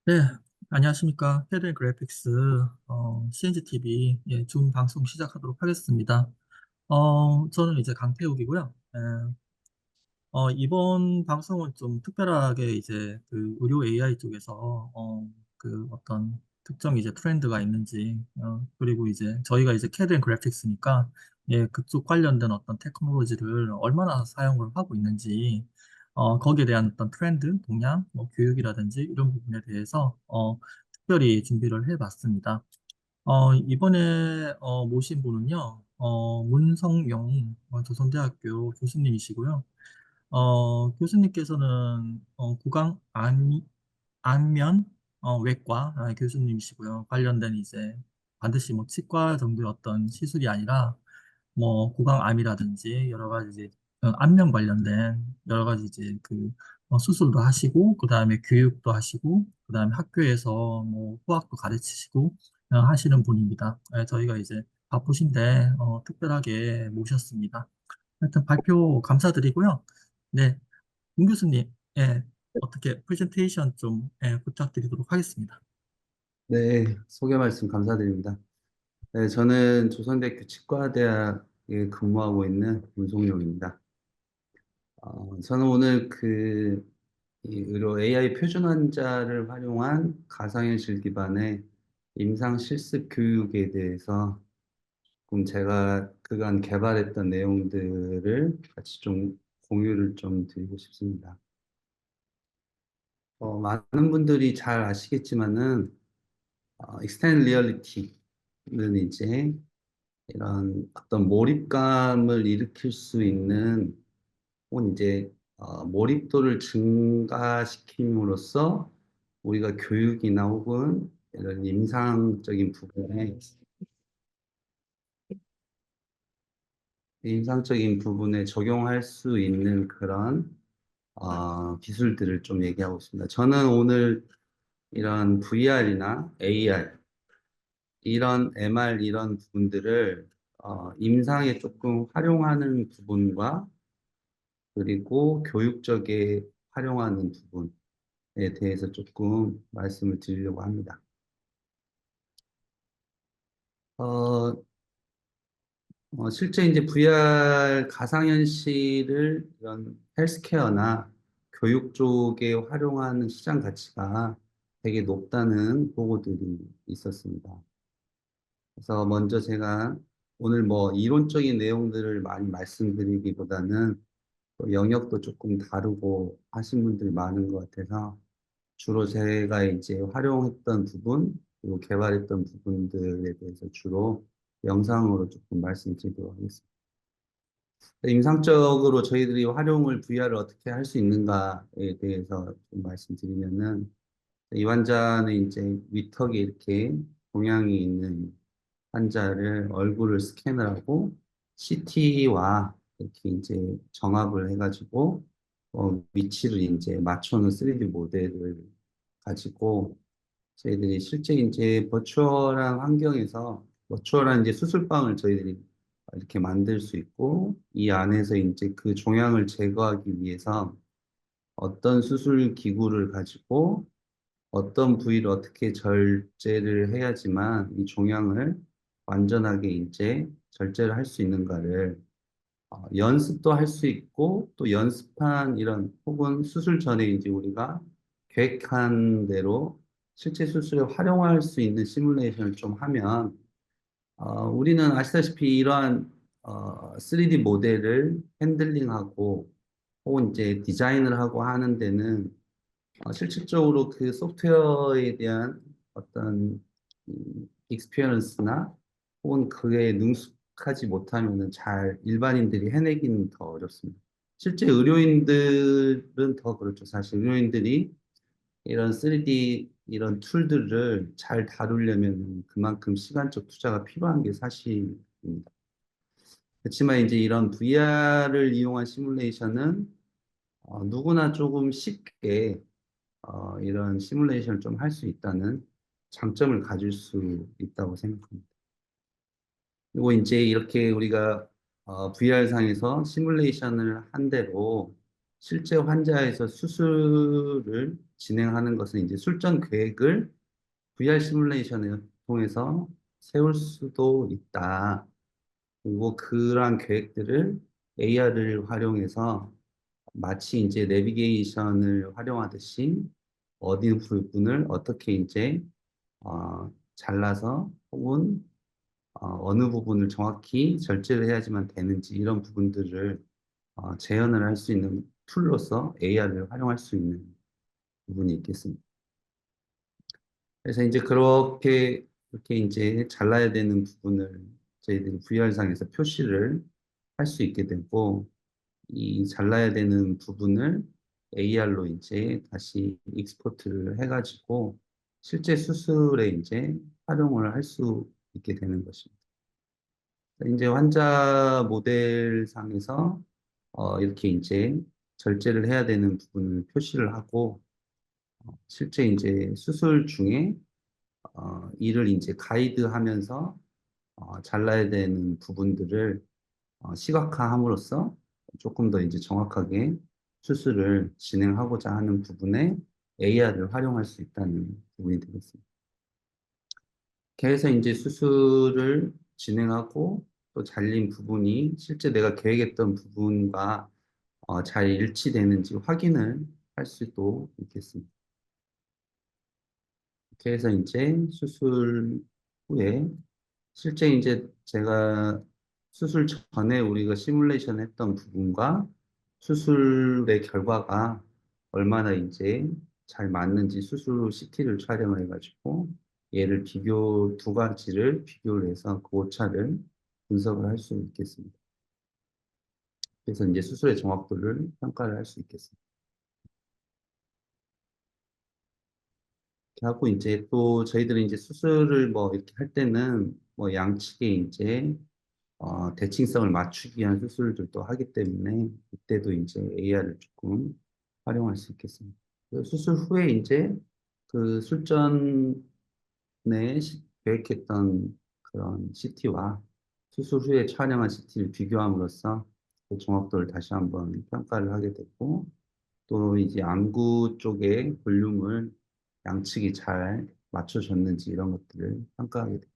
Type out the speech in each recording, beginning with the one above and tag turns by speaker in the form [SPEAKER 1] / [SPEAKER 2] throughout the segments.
[SPEAKER 1] 네, 안녕하십니까. 헤드 그래픽스, CNG TV, 예, 줌 방송 시작하도록 하겠습니다. 저는 이제 강태욱이고요. 예, 이번 방송은 좀 특별하게 이제 그 의료 AI 쪽에서, 그 어떤 특정 이제 트렌드가 있는지, 그리고 이제 저희가 이제 캐드 앤 그래픽스니까, 예, 그쪽 관련된 어떤 테크놀로지를 얼마나 사용을 하고 있는지, 거기에 대한 어떤 트렌드, 동향, 뭐 교육이라든지 이런 부분에 대해서, 특별히 준비를 해봤습니다. 이번에, 모신 분은요, 문성용 조선대학교 교수님이시고요. 교수님께서는 안면 외과 교수님이시고요. 관련된 이제 반드시 뭐 치과 정도의 어떤 시술이 아니라 뭐 구강암이라든지 여러 가지 이제 안면 관련된 여러 가지 이제 그 수술도 하시고 그다음에 교육도 하시고 그다음에 학교에서 뭐 후학도 가르치시고 하시는 분입니다. 저희가 이제 바쁘신데 특별하게 모셨습니다. 하여튼 발표 감사드리고요. 네, 문 교수님, 예, 어떻게 프레젠테이션 좀 부탁드리도록 하겠습니다.
[SPEAKER 2] 네, 소개 말씀 감사드립니다. 네, 저는 조선대학교 치과대학에 근무하고 있는 문송용입니다. 저는 오늘 이 의료 AI 표준 환자를 활용한 가상현실 기반의 임상 실습 교육에 대해서 조금 제가 그간 개발했던 내용들을 같이 좀 공유를 좀 드리고 싶습니다. 많은 분들이 잘 아시겠지만은, 익스텐 리얼리티는 이제 이런 어떤 몰입감을 일으킬 수 있는 혹은 이제 몰입도를 증가시킴으로써 우리가 교육이나 혹은 이런 임상적인 부분에 적용할 수 있는 그런 기술들을 좀 얘기하고 있습니다. 저는 오늘 이런 VR이나 AR 이런 MR 이런 부분들을 임상에 조금 활용하는 부분과 그리고 교육적에 활용하는 부분에 대해서 조금 말씀을 드리려고 합니다. 어, 실제 이제 VR 가상현실을 이런 헬스케어나 교육 쪽에 활용하는 시장 가치가 되게 높다는 보고들이 있었습니다. 그래서 먼저 제가 오늘 뭐 이론적인 내용들을 많이 말씀드리기보다는 또 영역도 조금 다르고 하신 분들이 많은 것 같아서 주로 제가 이제 활용했던 부분, 그리고 개발했던 부분들에 대해서 주로 영상으로 조금 말씀드리도록 하겠습니다. 임상적으로 저희들이 활용을 VR을 어떻게 할 수 있는가에 대해서 좀 말씀드리면은 이 환자는 이제 위턱에 이렇게 동양이 있는 환자를 얼굴을 스캔을 하고 CT와 이렇게 이제 정합을 해가지고 위치를 이제 맞춰놓은 3D 모델을 가지고 저희들이 실제 이제 버추얼한 환경에서 버추얼한 이제 수술방을 저희들이 이렇게 만들 수 있고 이 안에서 이제 그 종양을 제거하기 위해서 어떤 수술 기구를 가지고 어떤 부위를 어떻게 절제를 해야지만 이 종양을 완전하게 이제 절제를 할 수 있는가를 연습도 할 수 있고 또 연습한 이런 혹은 수술 전에 이제 우리가 계획한 대로 실제 수술에 활용할 수 있는 시뮬레이션을 좀 하면 우리는 아시다시피 이러한 3D 모델을 핸들링하고 혹은 이제 디자인을 하고 하는 데는 실질적으로 그 소프트웨어에 대한 어떤 익스피리언스나 혹은 그에 능숙하지 못하면은 잘 일반인들이 해내기는 더 어렵습니다. 실제 의료인들은 더 그렇죠. 사실 의료인들이 이런 3D 이런 툴들을 잘 다루려면 그만큼 시간적 투자가 필요한 게 사실입니다. 그렇지만 이제 이런 VR을 이용한 시뮬레이션은 누구나 조금 쉽게 이런 시뮬레이션을 좀 할 수 있다는 장점을 가질 수 있다고 생각합니다. 그리고 이제 이렇게 우리가 VR상에서 시뮬레이션을 한 대로 실제 환자에서 수술을 진행하는 것은 이제 술전 계획을 VR 시뮬레이션을 통해서 세울 수도 있다. 그리고 그러한 계획들을 AR을 활용해서 마치 이제 내비게이션을 활용하듯이 어디 부분을 어떻게 이제 잘라서 혹은 어느 부분을 정확히 절제를 해야지만 되는지 이런 부분들을 재현을 할 수 있는 툴로서 AR을 활용할 수 있는 부분이 있겠습니다. 그래서 이제 그렇게 이렇게 이제 잘라야 되는 부분을 저희들이 VR상에서 표시를 할 수 있게 되고 이 잘라야 되는 부분을 AR로 이제 다시 익스포트를 해가지고 실제 수술에 이제 활용을 할 수 있게 되는 것입니다. 이제 환자 모델상에서 이렇게 이제 절제를 해야 되는 부분을 표시를 하고 실제 이제 수술 중에 이를 이제 가이드하면서 잘라야 되는 부분들을 시각화함으로써 조금 더 이제 정확하게 수술을 진행하고자 하는 부분에 AR을 활용할 수 있다는 부분이 되겠습니다. 이렇게 해서 이제 수술을 진행하고 또 잘린 부분이 실제 내가 계획했던 부분과 잘 일치되는지 확인을 할 수도 있겠습니다. 이렇게 해서 이제 수술 후에 실제 이제 제가 수술 전에 우리가 시뮬레이션 했던 부분과 수술의 결과가 얼마나 이제 잘 맞는지 수술 후 CT를 촬영을 해가지고 얘를 두 가지를 비교를 해서 그 오차를 분석을 할 수 있겠습니다. 그래서 이제 수술의 정확도를 평가를 할 수 있겠습니다. 이렇게 하고 이제 또 저희들은 이제 수술을 뭐 이렇게 할 때는 뭐 양측에 이제 대칭성을 맞추기 위한 수술들도 하기 때문에 이때도 이제 AR을 조금 활용할 수 있겠습니다. 수술 후에 이제 그 술전에 계획했던 그런 CT와 수술 후에 촬영한 CT를 비교함으로써 그 정확도를 다시 한번 평가를 하게 됐고 또 이제 안구 쪽의 볼륨을 양측이 잘 맞춰졌는지 이런 것들을 평가하게 됩니다.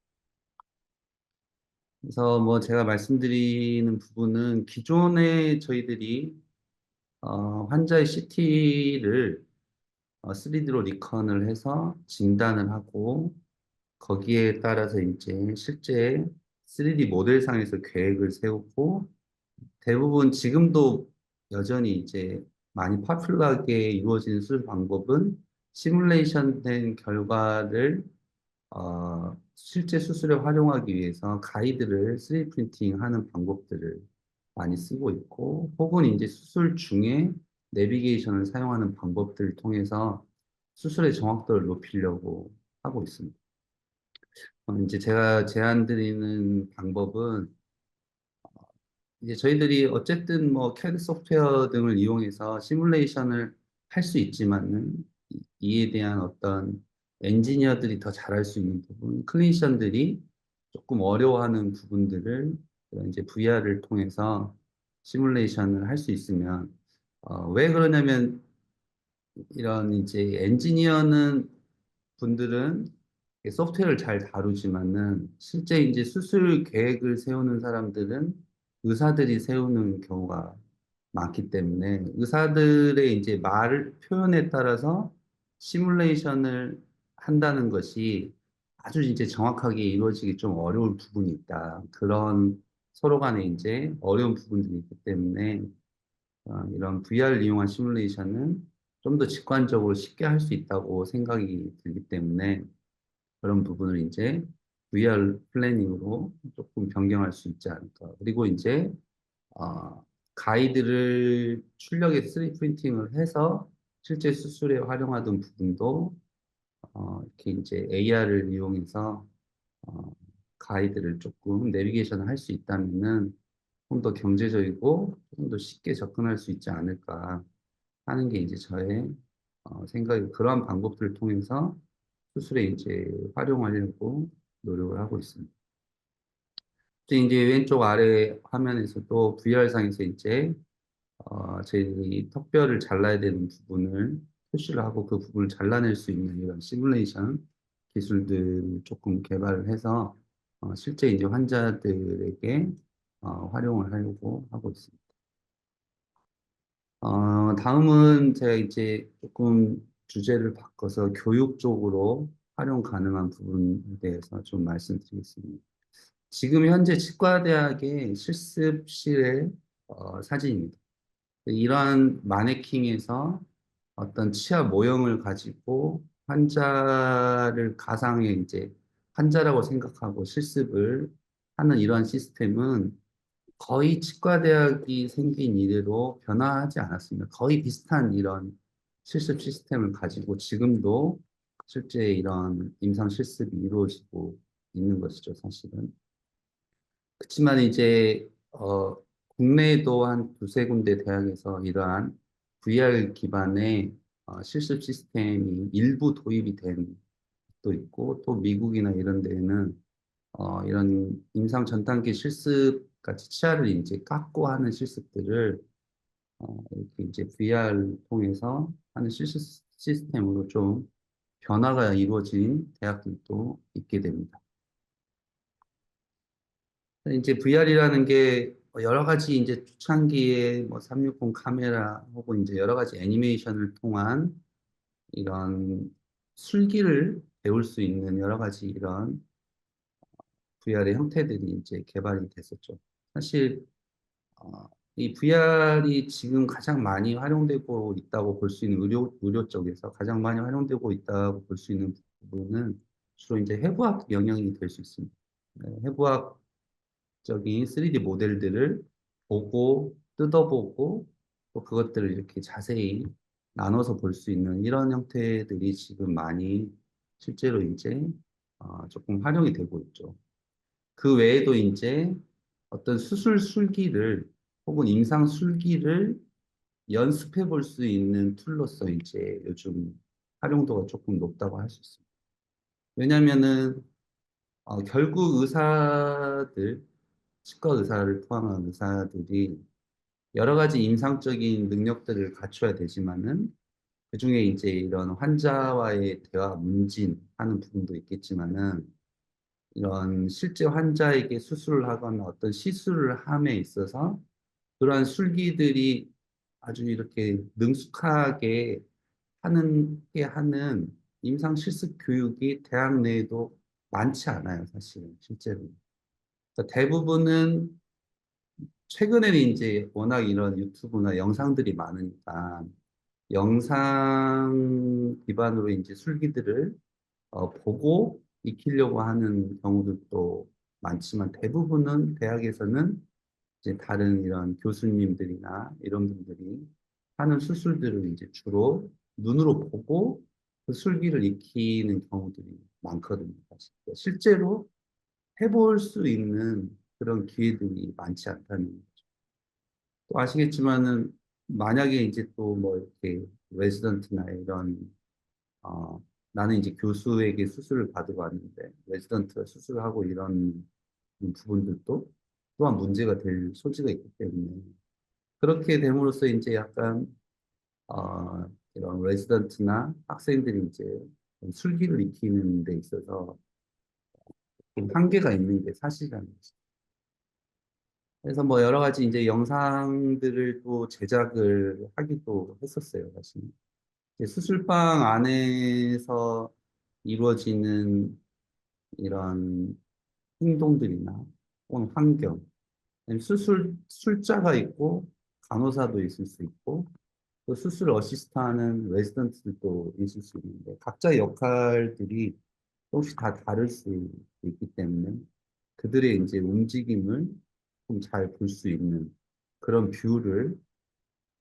[SPEAKER 2] 그래서 뭐 제가 말씀드리는 부분은 기존에 저희들이 환자의 CT를 3D로 리컨을 해서 진단을 하고 거기에 따라서 이제 실제 3D 모델상에서 계획을 세우고 대부분 지금도 여전히 이제 많이 파퓰러하게 이루어지는 수술 방법은 시뮬레이션 된 결과를 실제 수술에 활용하기 위해서 가이드를 3D 프린팅 하는 방법들을 많이 쓰고 있고, 혹은 이제 수술 중에 내비게이션을 사용하는 방법들을 통해서 수술의 정확도를 높이려고 하고 있습니다. 이제 제가 제안드리는 방법은 이제 저희들이 어쨌든 뭐 CAD 소프트웨어 등을 이용해서 시뮬레이션을 할 수 있지만은 이에 대한 어떤 엔지니어들이 더 잘할 수 있는 부분, 클리니션들이 조금 어려워하는 부분들을 이제 VR을 통해서 시뮬레이션을 할 수 있으면 왜 그러냐면 이런 이제 엔지니어는 분들은 소프트웨어를 잘 다루지만은 실제 이제 수술 계획을 세우는 사람들은 의사들이 세우는 경우가 많기 때문에 의사들의 이제 말 표현에 따라서 시뮬레이션을 한다는 것이 아주 이제 정확하게 이루어지기 좀 어려울 부분이 있다. 그런 서로 간에 이제 어려운 부분들이 있기 때문에 이런 VR을 이용한 시뮬레이션은 좀 더 직관적으로 쉽게 할 수 있다고 생각이 들기 때문에 그런 부분을 이제 VR 플래닝으로 조금 변경할 수 있지 않을까. 그리고 이제 어, 가이드를 출력에 3D 프린팅을 해서 실제 수술에 활용하던 부분도 이렇게 이제 AR을 이용해서 어, 가이드를 조금 내비게이션을 할 수 있다면은 좀 더 경제적이고 좀 더 쉽게 접근할 수 있지 않을까 하는 게 이제 저의 생각이 그러한 방법들을 통해서 수술에 이제 활용하려고 노력을 하고 있습니다. 또 이제 왼쪽 아래 화면에서도 VR상에서 이제 저희들이 턱뼈를 잘라야 되는 부분을 표시를 하고 그 부분을 잘라낼 수 있는 이런 시뮬레이션 기술들을 조금 개발을 해서 실제 이제 환자들에게 활용을 하려고 하고 있습니다. 다음은 제가 이제 조금 주제를 바꿔서 교육 쪽으로 활용 가능한 부분에 대해서 좀 말씀드리겠습니다. 지금 현재 치과대학의 실습실의 사진입니다. 이러한 마네킹에서 어떤 치아 모형을 가지고 환자를 가상의 이제 환자라고 생각하고 실습을 하는 이러한 시스템은 거의 치과대학이 생긴 이래로 변화하지 않았습니다. 거의 비슷한 이런 실습 시스템을 가지고 지금도 실제 이런 임상 실습이 이루어지고 있는 것이죠, 사실은. 그렇지만 이제 국내에도 한 두세 군데 대학에서 이러한 VR 기반의 실습 시스템이 일부 도입이 된 것도 있고 또 미국이나 이런 데에는 이런 임상 전 단계 실습 같이 치아를 이제 깎고 하는 실습들을 이렇게 이제 VR을 통해서 하는 실습 시스템으로 좀 변화가 이루어진 대학들도 있게 됩니다. 이제 VR이라는 게 여러 가지 이제 초창기에 뭐 360 카메라 혹은 이제 여러 가지 애니메이션을 통한 이런 술기를 배울 수 있는 여러 가지 이런 VR의 형태들이 이제 개발이 됐었죠. 사실 이 VR이 지금 가장 많이 활용되고 있다고 볼 수 있는 의료 쪽에서 가장 많이 활용되고 있다고 볼 수 있는 부분은 주로 이제 해부학 영역이 될 수 있습니다. 네, 해부학적인 3D 모델들을 보고 뜯어보고 또 그것들을 이렇게 자세히 나눠서 볼 수 있는 이런 형태들이 지금 많이 실제로 이제 조금 활용이 되고 있죠. 그 외에도 이제 어떤 수술 술기를 혹은 임상 술기를 연습해 볼 수 있는 툴로서 이제 요즘 활용도가 조금 높다고 할 수 있습니다. 왜냐면은 결국 의사들, 치과 의사를 포함한 의사들이 여러 가지 임상적인 능력들을 갖춰야 되지만은 그중에 이제 이런 환자와의 대화 문진하는 부분도 있겠지만은 이런 실제 환자에게 수술을 하거나 어떤 시술을 함에 있어서 그러한 술기들이 아주 이렇게 능숙하게 하는 임상 실습 교육이 대학 내에도 많지 않아요, 사실은, 실제로. 그러니까 대부분은 최근에는 이제 워낙 이런 유튜브나 영상들이 많으니까 영상 기반으로 이제 술기들을 보고 익히려고 하는 경우들도 많지만 대부분은 대학에서는 이제 다른 이런 교수님들이나 이런 분들이 하는 수술들을 이제 주로 눈으로 보고 그 술기를 익히는 경우들이 많거든요. 사실. 실제로 해볼 수 있는 그런 기회들이 많지 않다는 거죠. 또 아시겠지만은 만약에 이제 또 뭐 이렇게 레지던트나 이런 어, 나는 이제 교수에게 수술을 받으러 왔는데 레지던트가 수술을 하고 이런 부분들도 또한 문제가 될 소지가 있기 때문에 그렇게 됨으로써 이제 약간 이런 레지던트나 학생들이 이제 술기를 익히는 데 있어서 좀 한계가 있는 게 사실이라는 거죠. 그래서 뭐 여러 가지 이제 영상들을 또 제작을 하기도 했었어요, 사실. 이제 수술방 안에서 이루어지는 이런 행동들이나 혹은 환경, 아니면 술자가 있고 간호사도 있을 수 있고 또 수술 어시스트하는 레지던트도 있을 수 있는데 각자의 역할들이 조금씩 다 다를 수 있기 때문에 그들의 이제 움직임을 좀 잘 볼 수 있는 그런 뷰를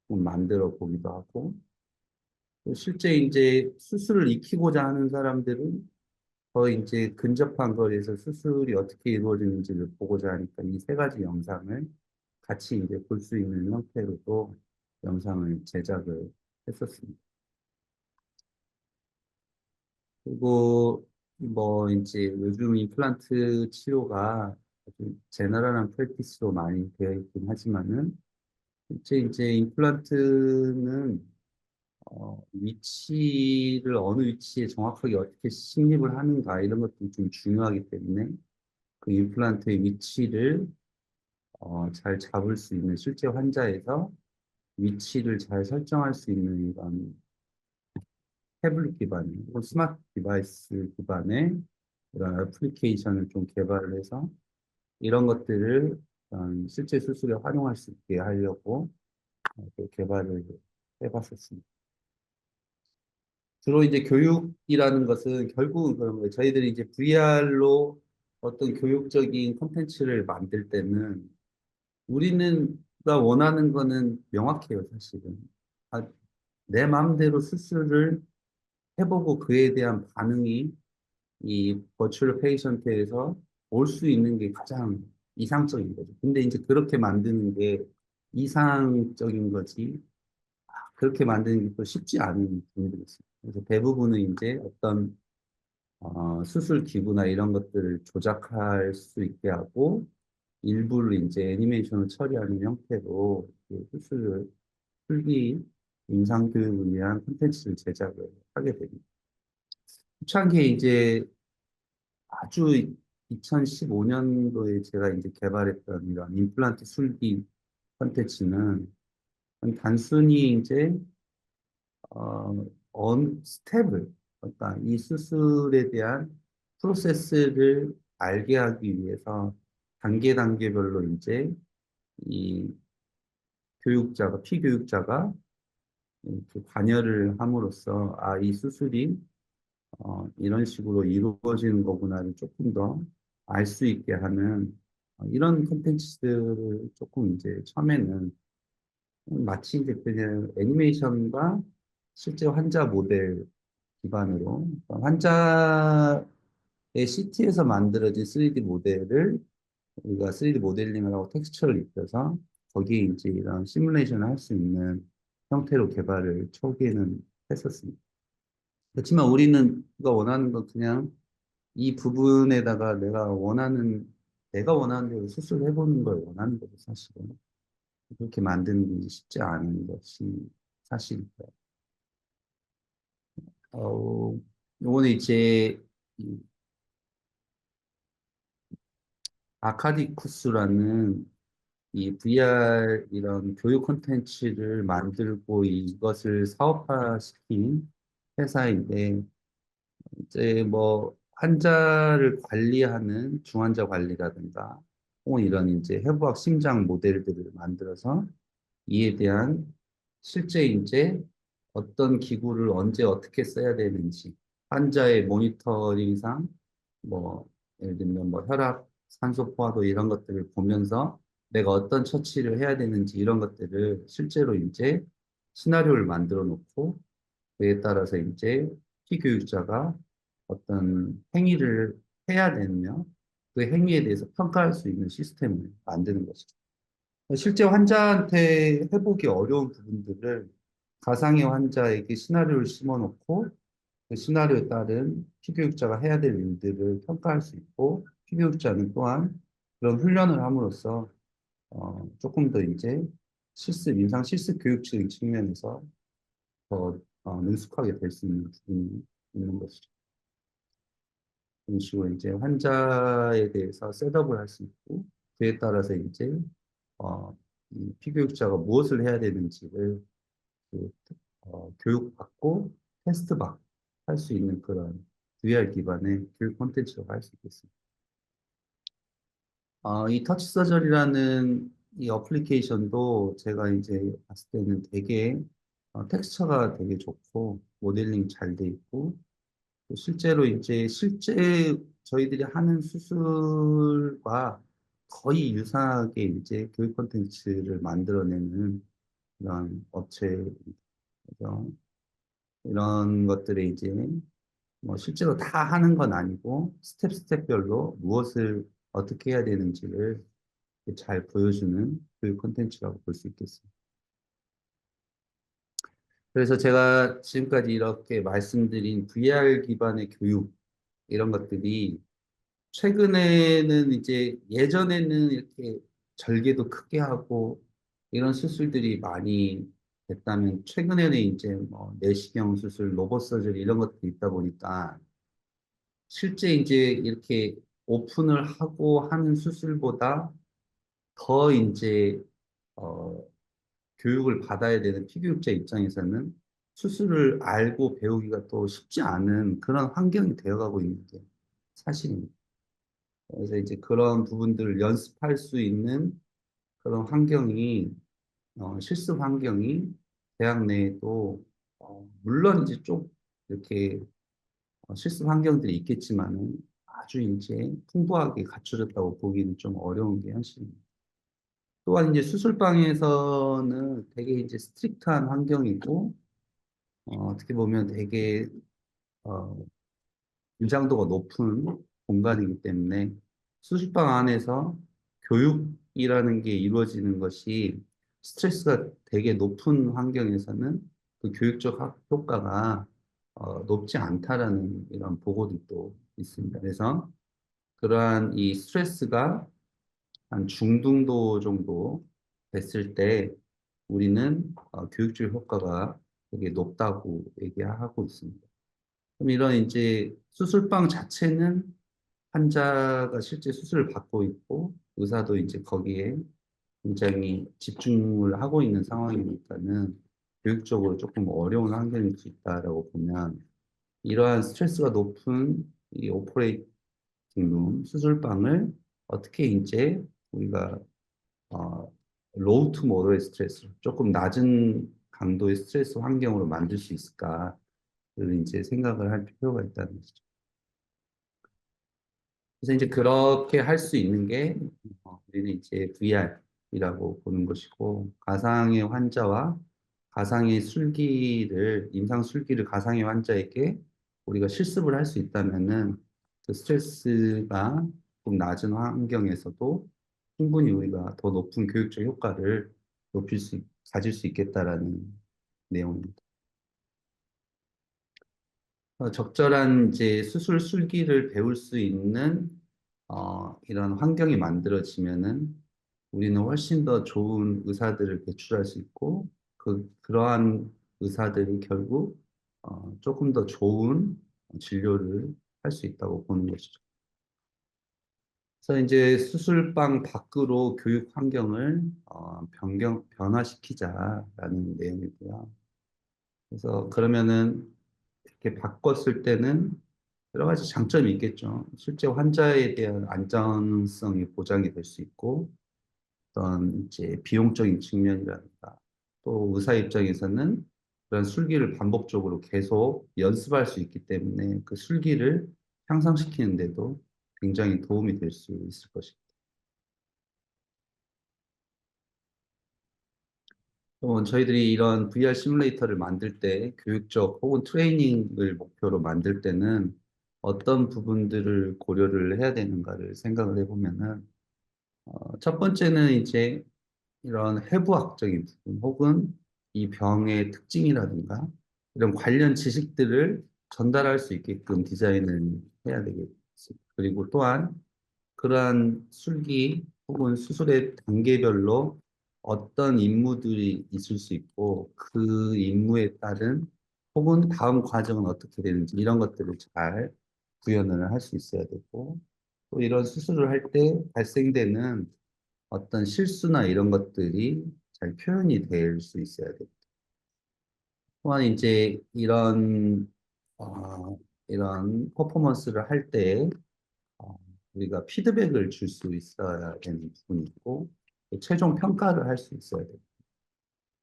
[SPEAKER 2] 좀 만들어 보기도 하고 또 실제 이제 수술을 익히고자 하는 사람들은 더 이제 근접한 거리에서 수술이 어떻게 이루어지는지를 보고자 하니까 이 세 가지 영상을 같이 이제 볼 수 있는 형태로도 영상을 제작을 했었습니다. 그리고 뭐 이제 요즘 임플란트 치료가 아주 제너럴한 프랙티스로 많이 되어 있긴 하지만은 이제 임플란트는 위치를 어느 위치에 정확하게 어떻게 식립을 하는가 이런 것도 좀 중요하기 때문에 그 임플란트의 위치를 잘 잡을 수 있는 실제 환자에서 위치를 잘 설정할 수 있는 이런 태블릿 기반의 혹은 스마트 디바이스 기반의 이런 애플리케이션을 좀 개발을 해서 이런 것들을 실제 수술에 활용할 수 있게 하려고 또 개발을 해봤었습니다. 주로 이제 교육이라는 것은 결국은 그런 거예요. 저희들이 이제 VR로 어떤 교육적인 콘텐츠를 만들 때는 우리는 가 원하는 거는 명확해요, 사실은. 아, 내 마음대로 수술을 해보고 그에 대한 반응이 이 버추얼 페이션트에서 올 수 있는 게 가장 이상적인 거죠. 근데 이제 그렇게 만드는 게 이상적인 거지. 그렇게 만드는 게 또 쉽지 않은 부분들이 있어요. 그래서 대부분은 이제 어떤 수술 기구나 이런 것들을 조작할 수 있게 하고 일부를 이제 애니메이션을 처리하는 형태로 그 수술을 풀기 임상 교육을 위한 콘텐츠를 제작을 하게 됩니다. 초창기에 이제 아주 2015년도에 제가 이제 개발했던 이런 임플란트 술기 콘텐츠는 단순히 이제 스텝을 그러니까 이 수술에 대한 프로세스를 알게 하기 위해서 단계 단계별로 이제 이 피교육자가 이렇게 관여를 함으로써 이 수술이 이런 식으로 이루어지는 거구나를 조금 더 알 수 있게 하는 이런 콘텐츠들을 조금 이제 처음에는 마치 이제 그냥 애니메이션과 실제 환자 모델 기반으로 그러니까 환자의 CT에서 만들어진 3D 모델을 우리가 3D 모델링을 하고 텍스처를 입혀서 거기에 이제 이런 시뮬레이션을 할 수 있는 형태로 개발을 초기에는 했었습니다. 그렇지만 우리가 원하는 건 그냥 이 부분에다가 내가 원하는 대로 수술해보는 걸 원하는 거죠, 사실은. 그렇게 만드는 게 쉽지 않은 것이 사실이고요. 어, 요번에 이제 이 아카디쿠스라는 이 VR 이런 교육 콘텐츠를 만들고 이것을 사업화시킨 회사인데 이제 뭐 환자를 관리하는 중환자 관리라든가 혹은 이런 이제 해부학 심장 모델들을 만들어서 이에 대한 실제 이제 어떤 기구를 언제 어떻게 써야 되는지 환자의 모니터링상 뭐 예를 들면 뭐 혈압, 산소 포화도 이런 것들을 보면서 내가 어떤 처치를 해야 되는지 이런 것들을 실제로 이제 시나리오를 만들어 놓고 그에 따라서 이제 피교육자가 어떤 행위를 해야 되며 그 행위에 대해서 평가할 수 있는 시스템을 만드는 것이죠. 실제 환자한테 해보기 어려운 부분들을 가상의 환자에게 시나리오를 심어놓고 그 시나리오에 따른 피교육자가 해야 될 일들을 평가할 수 있고 피교육자는 또한 그런 훈련을 함으로써 조금 더 이제 임상 실습 교육적인 측면에서 더 능숙하게 될 수 있는 부분이 있는 것이죠. 그런 식으로 이제 환자에 대해서 셋업을 할 수 있고 그에 따라서 이제 이 피교육자가 무엇을 해야 되는지를 그, 교육받고 테스트받고 할 수 있는 그런 VR 기반의 교육 콘텐츠로 할 수 있겠습니다. 이 터치 서저리라는 이 어플리케이션도 제가 이제 봤을 때는 되게 텍스처가 되게 좋고 모델링 잘 돼 있고 또 실제로 이제 실제 저희들이 하는 수술과 거의 유사하게 이제 교육 콘텐츠를 만들어내는 이런 업체죠. 이런 것들이 이제 뭐 실제로 다 하는 건 아니고 스텝별로 무엇을 어떻게 해야 되는지를 잘 보여주는 교육 콘텐츠라고 볼 수 있겠습니다. 그래서 제가 지금까지 이렇게 말씀드린 VR 기반의 교육 이런 것들이 최근에는 이제 예전에는 이렇게 절개도 크게 하고 이런 수술들이 많이 됐다면 최근에는 이제 뭐 내시경 수술, 로봇 서저리 이런 것들이 있다 보니까 실제 이제 이렇게 오픈을 하고 하는 수술보다 더 이제 어, 교육을 받아야 되는 피교육자 입장에서는 수술을 알고 배우기가 또 쉽지 않은 그런 환경이 되어가고 있는 게 사실입니다. 그래서 이제 그런 부분들을 연습할 수 있는 그런 환경이 실습 환경이 대학 내에도 물론 이제 좀 이렇게 실습 환경들이 있겠지만은 아주 이제 풍부하게 갖춰졌다고 보기는 좀 어려운 게 현실입니다. 또한 이제 수술방에서는 되게 이제 스트릭트한 환경이고 어떻게 보면 되게 어, 긴장도가 높은 공간이기 때문에 수술방 안에서 교육이라는 게 이루어지는 것이 스트레스가 되게 높은 환경에서는 그 교육적 효과가 높지 않다라는 이런 보고들도 있습니다. 그래서 그러한 이 스트레스가 한 중등도 정도 됐을 때 우리는 교육적 효과가 되게 높다고 얘기하고 있습니다. 그럼 이런 이제 수술방 자체는 환자가 실제 수술을 받고 있고 의사도 이제 거기에 굉장히 집중을 하고 있는 상황이니까는 교육적으로 조금 어려운 환경일 수 있다라고 보면 이러한 스트레스가 높은 이 오퍼레이팅 룸 수술방을 어떻게 이제 우리가 어, 로우 투 모더의 스트레스 조금 낮은 강도의 스트레스 환경으로 만들 수 있을까를 이제 생각을 할 필요가 있다는 것이죠. 그래서 이제 그렇게 할 수 있는 게 우리는 이제 VR이라고 보는 것이고 가상의 환자와 가상의 술기를 임상 술기를 가상의 환자에게 우리가 실습을 할 수 있다면은 그 스트레스가 좀 낮은 환경에서도 충분히 우리가 더 높은 교육적 효과를 가질 수 있겠다라는 내용입니다. 적절한 이제 수술 술기를 배울 수 있는 이런 환경이 만들어지면은 우리는 훨씬 더 좋은 의사들을 배출할 수 있고 그러한 의사들이 결국 조금 더 좋은 진료를 할 수 있다고 보는 것이죠. 그래서 이제 수술방 밖으로 교육 환경을 변화시키자라는 내용이고요. 그래서 그러면은 이렇게 바꿨을 때는 여러 가지 장점이 있겠죠. 실제 환자에 대한 안전성이 보장이 될 수 있고, 어떤 이제 비용적인 측면이라든가, 또 의사 입장에서는 그런 술기를 반복적으로 계속 연습할 수 있기 때문에 그 술기를 향상시키는데도 굉장히 도움이 될 수 있을 것입니다. 또 저희들이 이런 VR 시뮬레이터를 만들 때 교육적 혹은 트레이닝을 목표로 만들 때는 어떤 부분들을 고려를 해야 되는가를 생각을 해보면은 첫 번째는 이제 이런 해부학적인 부분 혹은 이 병의 특징이라든가 이런 관련 지식들을 전달할 수 있게끔 디자인을 해야 되겠습니다. 그리고 또한 그러한 술기 혹은 수술의 단계별로 어떤 임무들이 있을 수 있고 그 임무에 따른 혹은 다음 과정은 어떻게 되는지 이런 것들을 잘 구현을 할 수 있어야 되고 또 이런 수술을 할 때 발생되는 어떤 실수나 이런 것들이 잘 표현이 될 수 있어야 되고 또한 이제 이런 퍼포먼스를 할 때 우리가 피드백을 줄 수 있어야 되는 부분이 있고 또 최종 평가를 할 수 있어야 돼요.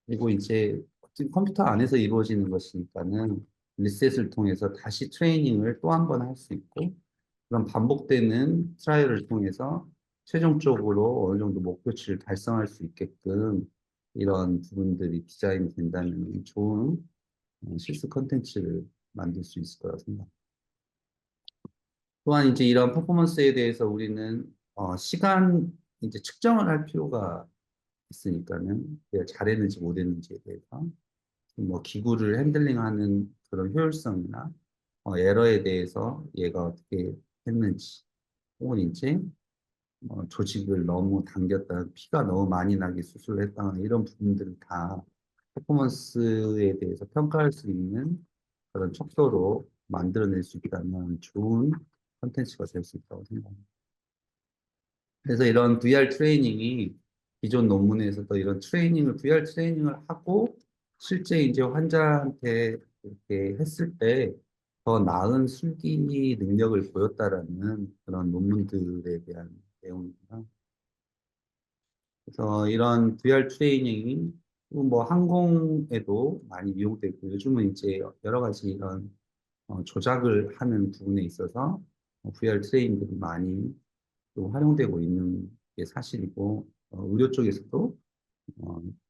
[SPEAKER 2] 그리고 이제 어쨌든 컴퓨터 안에서 이루어지는 것이니까는 리셋을 통해서 다시 트레이닝을 또 한 번 할 수 있고 그런 반복되는 트라이얼을 통해서 최종적으로 어느 정도 목표치를 달성할 수 있게끔 이런 부분들이 디자인이 된다면 좋은 실습 컨텐츠를 만들 수 있을 거라고 생각합니다. 또한 이제 이런 퍼포먼스에 대해서 우리는 시간 이제 측정을 할 필요가 있으니까는 내가 잘했는지 못했는지에 대해서 뭐 기구를 핸들링하는 그런 효율성이나 에러에 대해서 얘가 어떻게 했는지 혹은 이제 조직을 너무 당겼다, 피가 너무 많이 나게 수술을 했다거나 이런 부분들을 다 퍼포먼스에 대해서 평가할 수 있는 그런 척도로 만들어낼 수 있다면 좋은 컨텐츠가 될 수 있다고 생각합니다. 그래서 이런 VR 트레이닝이 기존 논문에서도 이런 트레이닝을, VR 트레이닝을 하고 실제 이제 환자한테 이렇게 했을 때 더 나은 술기 능력을 보였다라는 그런 논문들에 대한 내용입니다. 그래서 이런 VR 트레이닝이 뭐 항공에도 많이 이용되고 요즘은 이제 여러 가지 이런 조작을 하는 부분에 있어서 VR 트레이닝들이 많이 또 활용되고 있는 게 사실이고 의료 쪽에서도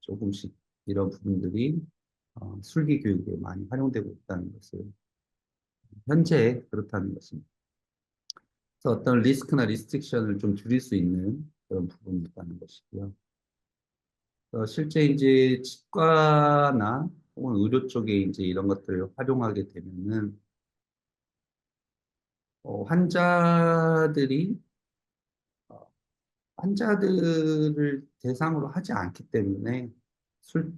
[SPEAKER 2] 조금씩 이런 부분들이 술기 교육에 많이 활용되고 있다는 것을 현재 그렇다는 것입니다. 그래서 어떤 리스크나 리스트릭션을 좀 줄일 수 있는 그런 부분이 있다는 것이고요. 실제 이제 치과나 혹은 의료 쪽에 이제 이런 것들을 활용하게 되면은 환자들이 환자들을 대상으로 하지 않기 때문에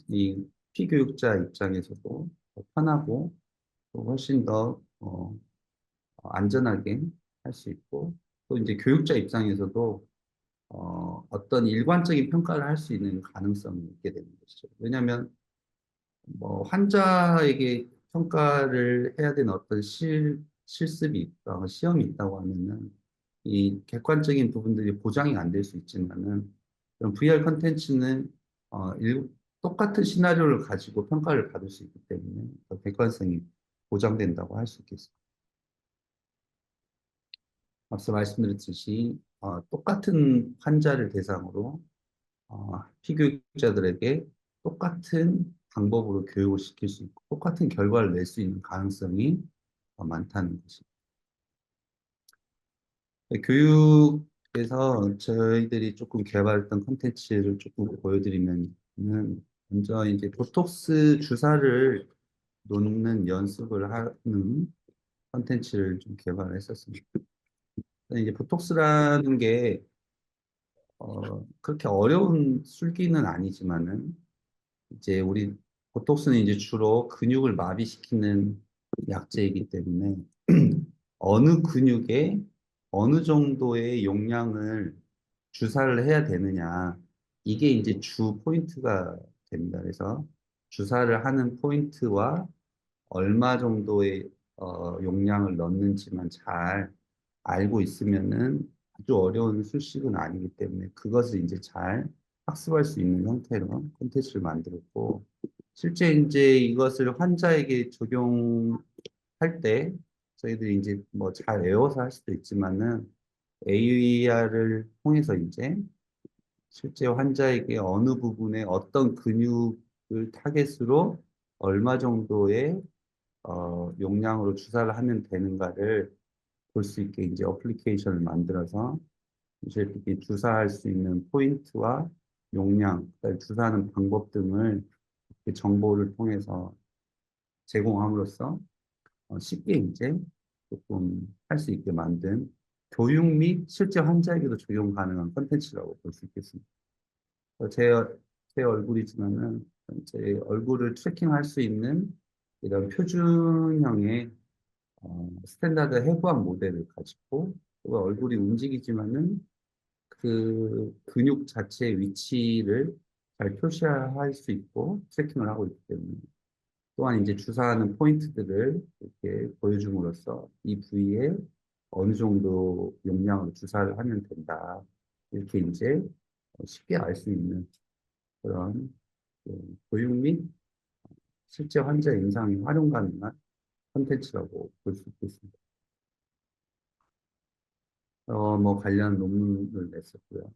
[SPEAKER 2] 이 피교육자 입장에서도 더 편하고 또 훨씬 더 안전하게 할 수 있고 또 이제 교육자 입장에서도 어떤 일관적인 평가를 할 수 있는 가능성이 있게 되는 것이죠. 왜냐하면 뭐 환자에게 평가를 해야 되는 어떤 실습이 있다, 시험이 있다고 하면은 이 객관적인 부분들이 보장이 안 될 수 있지만은 그런 VR 컨텐츠는 똑같은 시나리오를 가지고 평가를 받을 수 있기 때문에 더 객관성이 보장된다고 할 수 있겠습니다. 앞서 말씀드렸듯이 똑같은 환자를 대상으로 피교육자들에게 똑같은 방법으로 교육을 시킬 수 있고 똑같은 결과를 낼 수 있는 가능성이 많다는 것입니다. 교육에서 저희들이 조금 개발했던 콘텐츠를 조금 보여드리면은 먼저 이제 보톡스 주사를 놓는 연습을 하는 콘텐츠를 좀 개발했었습니다. 이제 보톡스라는 게 그렇게 어려운 술기는 아니지만은 이제 우리 보톡스는 이제 주로 근육을 마비시키는 약제이기 때문에 어느 근육에 어느 정도의 용량을 주사를 해야 되느냐 이게 이제 주 포인트가 됩니다. 그래서 주사를 하는 포인트와 얼마 정도의 용량을 넣는지만 잘 알고 있으면은 아주 어려운 술식은 아니기 때문에 그것을 이제 잘 학습할 수 있는 형태로 콘텐츠를 만들었고 실제 이제 이것을 환자에게 적용할 때 저희들이 이제 뭐 잘 외워서 할 수도 있지만은 AER을 통해서 이제 실제 환자에게 어느 부분에 어떤 근육을 타겟으로 얼마 정도의 용량으로 주사를 하면 되는가를 볼 수 있게 이제 어플리케이션을 만들어서 이제 이렇게 주사할 수 있는 포인트와 용량, 그다음에 주사하는 방법 등을 이렇게 정보를 통해서 제공함으로써 쉽게 이제 조금 할 수 있게 만든 교육 및 실제 환자에게도 적용 가능한 컨텐츠라고 볼 수 있겠습니다. 제, 제 얼굴이지만은 제 얼굴을 트래킹할 수 있는 이런 표준형의 스탠다드 해부학 모델을 가지고 그 얼굴이 움직이지만은 그 근육 자체의 위치를 잘 표시할 수 있고 트래킹을 하고 있기 때문에 또한 이제 주사하는 포인트들을 이렇게 보여줌으로써 이 부위에 어느 정도 용량으로 주사를 하면 된다. 이렇게 이제 쉽게 알 수 있는 그런 교육 및 실제 환자 임상에 활용 가능한 콘텐츠라고 볼 수 있겠습니다. 뭐 관련 논문을 냈었고요.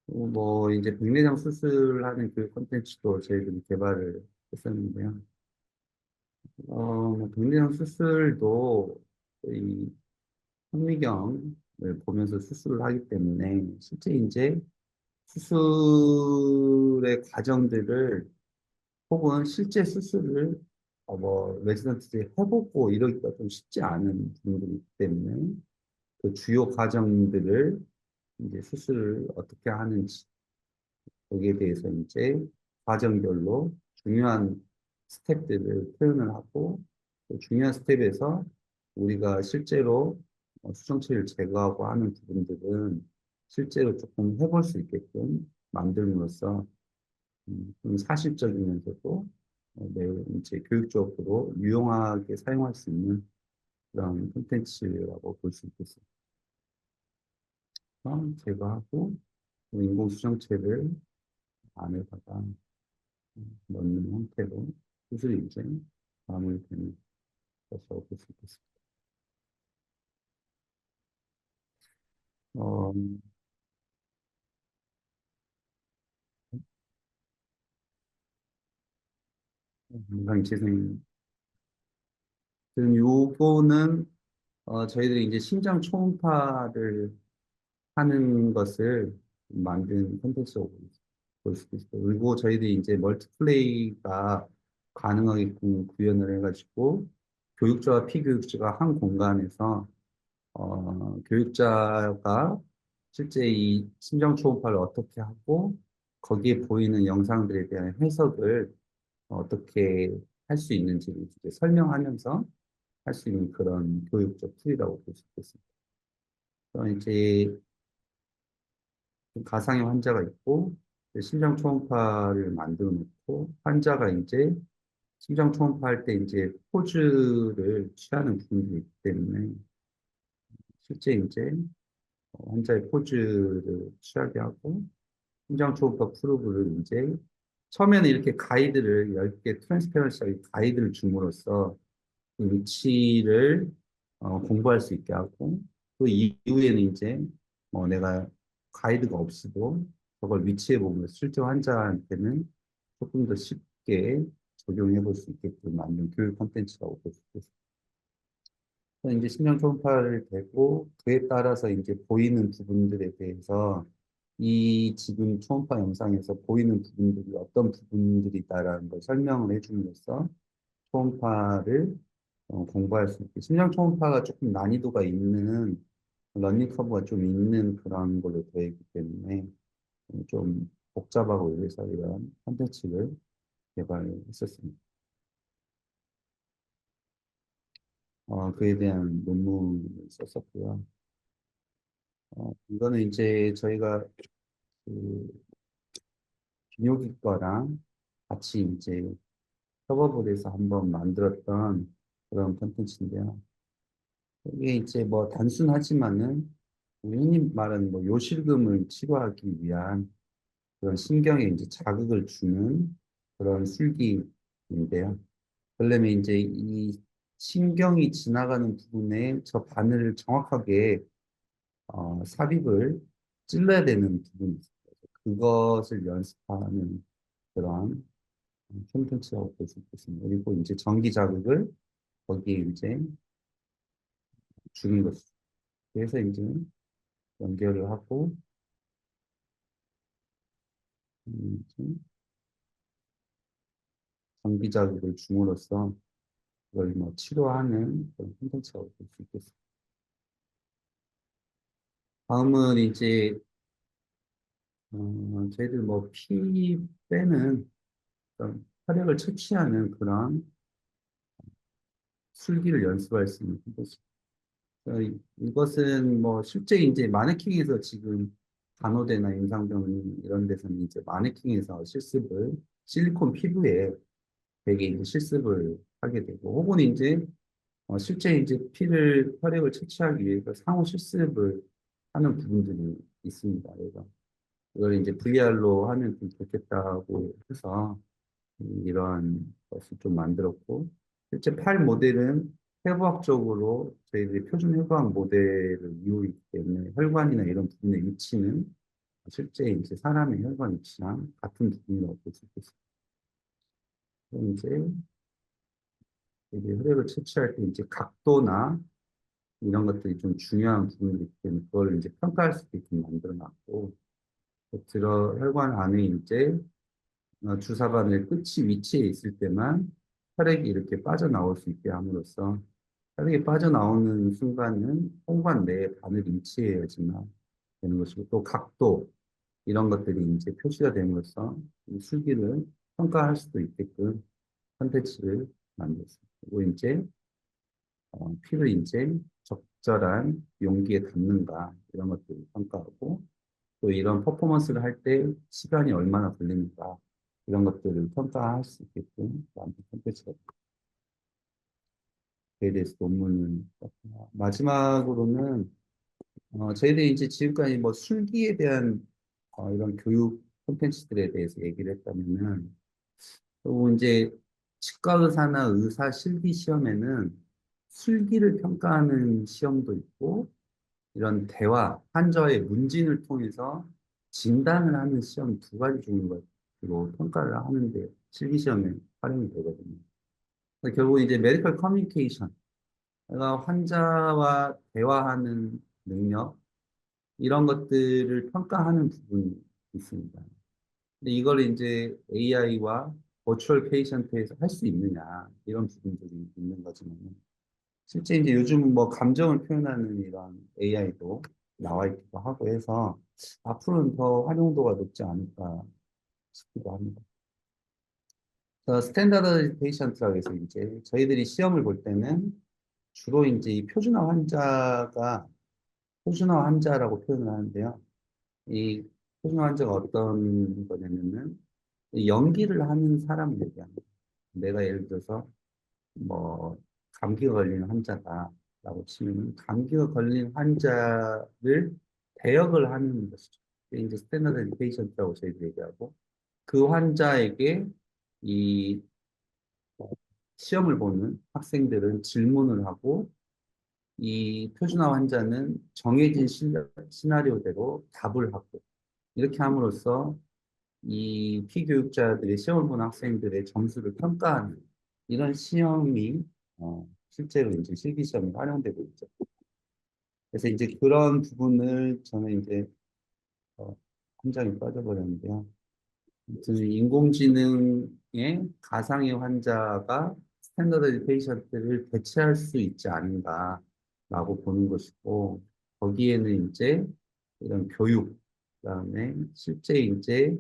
[SPEAKER 2] 뭐 이제 백내장 수술하는 그 콘텐츠도 저희들이 개발을 했었는데요. 뭐 백내장 수술도 이 현미경을 보면서 수술을 하기 때문에 실제 이제 수술의 과정들을 혹은 실제 수술을 뭐 레지던트들이 해보고 이러기가 좀 쉽지 않은 부분들이기 때문에 그 주요 과정들을 이제 수술을 어떻게 하는지 거기에 대해서 이제 과정별로 중요한 스텝들을 표현을 하고 또 중요한 스텝에서 우리가 실제로 수정체를 제거하고 하는 부분들은 실제로 조금 해볼 수 있게끔 만들므로써 좀 사실적이면서도 매우 이제 교육적으로 유용하게 사용할 수 있는 그런 콘텐츠라고 볼 수 있겠습니다. 제거하고 인공수정체를 안에다가 넣는 형태로 수술이 이제 마무리되는 것이라고 볼 수 있겠습니다. 어, 건강재생 요거는 저희들이 이제 심장 초음파를 하는 것을 만든 콘텐츠라고 볼 수도 있어요. 그리고 저희들이 이제 멀티플레이가 가능하게끔 구현을 해가지고 교육자와 피교육자가 한 공간에서 교육자가 실제 이 심장 초음파를 어떻게 하고 거기에 보이는 영상들에 대한 해석을 어떻게 할 수 있는지를 이제 설명하면서 할 수 있는 그런 교육적 툴이라고 볼 수 있겠습니다. 이제 가상의 환자가 있고 심장 초음파를 만들어 놓고 환자가 이제 심장 초음파 할 때 이제 포즈를 취하는 부분들이 있기 때문에 실제 이제 환자의 포즈를 취하게 하고 심장 초음파 프로브를 이제 처음에는 이렇게 가이드를 10개 트랜스페런시하게 가이드를 줌으로써 그 위치를 공부할 수 있게 하고 또 이후에는 이제 내가 가이드가 없이도 저걸 위치해 보면서 실제 환자한테는 조금 더 쉽게 적용해 볼 수 있게끔 만든 교육 콘텐츠라고 볼 수 있겠습니다. 이제 심장 초음파를 대고 그에 따라서 이제 보이는 부분들에 대해서 이 지금 초음파 영상에서 보이는 부분들이 어떤 부분들이다라는 걸 설명을 해줌으로써 초음파를 공부할 수 있게 심장 초음파가 조금 난이도가 있는 러닝 커브가 좀 있는 그런 걸로 되어 있기 때문에 좀 복잡하고 이래서 이런 콘텐츠를 개발했었습니다. 그에 대한 논문을 썼었고요. 이거는 이제 저희가 그 비뇨기과랑 같이 이제 협업을 해서 한번 만들었던 그런 콘텐츠인데요. 이게 이제 뭐 단순하지만은 우리 흔히 말하는 뭐 요실금을 치료하기 위한 그런 신경에 이제 자극을 주는 그런 술기인데요. 그러려면 이제 이 신경이 지나가는 부분에 저 바늘을 정확하게 삽입을 찔러야 되는 부분이 있어요. 그것을 연습하는 그런 콘텐츠라고 볼 수 있겠습니다. 그리고 이제 전기 자극을 거기에 이제 주는 것이죠. 그래서 이제 연결을 하고 전기 자극을 줌으로써 그걸 뭐 치료하는 그런 콘텐츠라고 볼 수 있겠습니다. 다음은 이제 저희들 뭐 피 빼는 그런 혈액을 채취하는 그런 술기를 연습할 수 있는 콘텐츠. 이것은 뭐 실제 이제 마네킹에서 지금 간호대나 임상병 이런 데서는 이제 마네킹에서 실습을 실리콘 피부에 되게 이제 실습을 하게 되고 혹은 이제 실제 이제 혈액을 채취하기 위해서 상호 실습을 하는 부분들이 있습니다. 그래서 이걸 이제 VR로 하면 좀 좋겠다고 해서 이러한 것을 좀 만들었고 실제 팔 모델은 해부학적으로 저희들이 표준 해부학 모델을 이용했기 때문에 혈관이나 이런 부분의 위치는 실제 이제 사람의 혈관 위치랑 같은 부분이라고 볼 수 있겠습니다. 그럼 이제 이게 혈액을 채취할 때 이제 각도나 이런 것들이 좀 중요한 부분이기 때문에 그걸 이제 평가할 수 있게끔 만들어 놨고 들어 혈관 안에 이제 주사바늘 끝이 위치해 있을 때만 혈액이 이렇게 빠져나올 수 있게 함으로써 혈액이 빠져나오는 순간은 혈관 내에 바늘이 위치해야지만 되는 것이고, 또 각도, 이런 것들이 이제 표시가 됨으로써 이 술기를 평가할 수도 있게끔 컨텐츠를 만들었습니다. 그리고 이제 피를 이제 적절한 용기에 담는가 이런 것들을 평가하고 또 이런 퍼포먼스를 할 때 시간이 얼마나 걸리는가 이런 것들을 평가할 수 있게끔 만든 컨텐츠가 그에 대해서 논문을 썼고요. 마지막으로는 저희들이 이제 지금까지 뭐 술기에 대한 이런 교육 콘텐츠들에 대해서 얘기를 했다면은 또 이제 치과 의사나 의사 실기 시험에는 술기를 평가하는 시험도 있고 이런 대화, 환자의 문진을 통해서 진단을 하는 시험 두 가지 종류로 평가를 하는데 실기 시험에 활용이 되거든요. 그래서 결국 이제 메디컬 커뮤니케이션, 그러니까 환자와 대화하는 능력 이런 것들을 평가하는 부분이 있습니다. 근데 이걸 이제 AI와 버추얼 페이션트에서 할 수 있느냐 이런 부분들이 있는 거지만 실제 이제 요즘은 뭐 감정을 표현하는 이런 AI도 나와 있기도 하고 해서 앞으로는 더 활용도가 높지 않을까 싶기도 합니다. 스탠다드 페이션트라고 해서 이제 저희들이 시험을 볼 때는 주로 이제 이 표준화 환자라고 표현을 하는데요. 이 표준화 환자가 어떤 거냐면은 이 연기를 하는 사람을 얘기합니다. 내가 예를 들어서 뭐 감기가 걸리는 환자다라고 치면 감기가 걸린 환자를 대역을 하는 것이죠. 이게 이제 스탠다드 페이션트라고 저희들이 얘기하고 그 환자에게 이 시험을 보는 학생들은 질문을 하고 이 표준화 환자는 정해진 시나리오대로 답을 하고 이렇게 함으로써 이 피교육자들이 시험을 보는 학생들의 점수를 평가하는 이런 시험이 실제로 이제 실기 시험에 활용되고 있죠. 그래서 이제 그런 부분을 저는 이제 함정에 빠져버렸는데요. 아무튼 인공지능의 가상의 환자가 스탠더드 페이션트를 대체할 수 있지 않은가라고 보는 것이고 거기에는 이제 이런 교육, 그다음에 실제 이제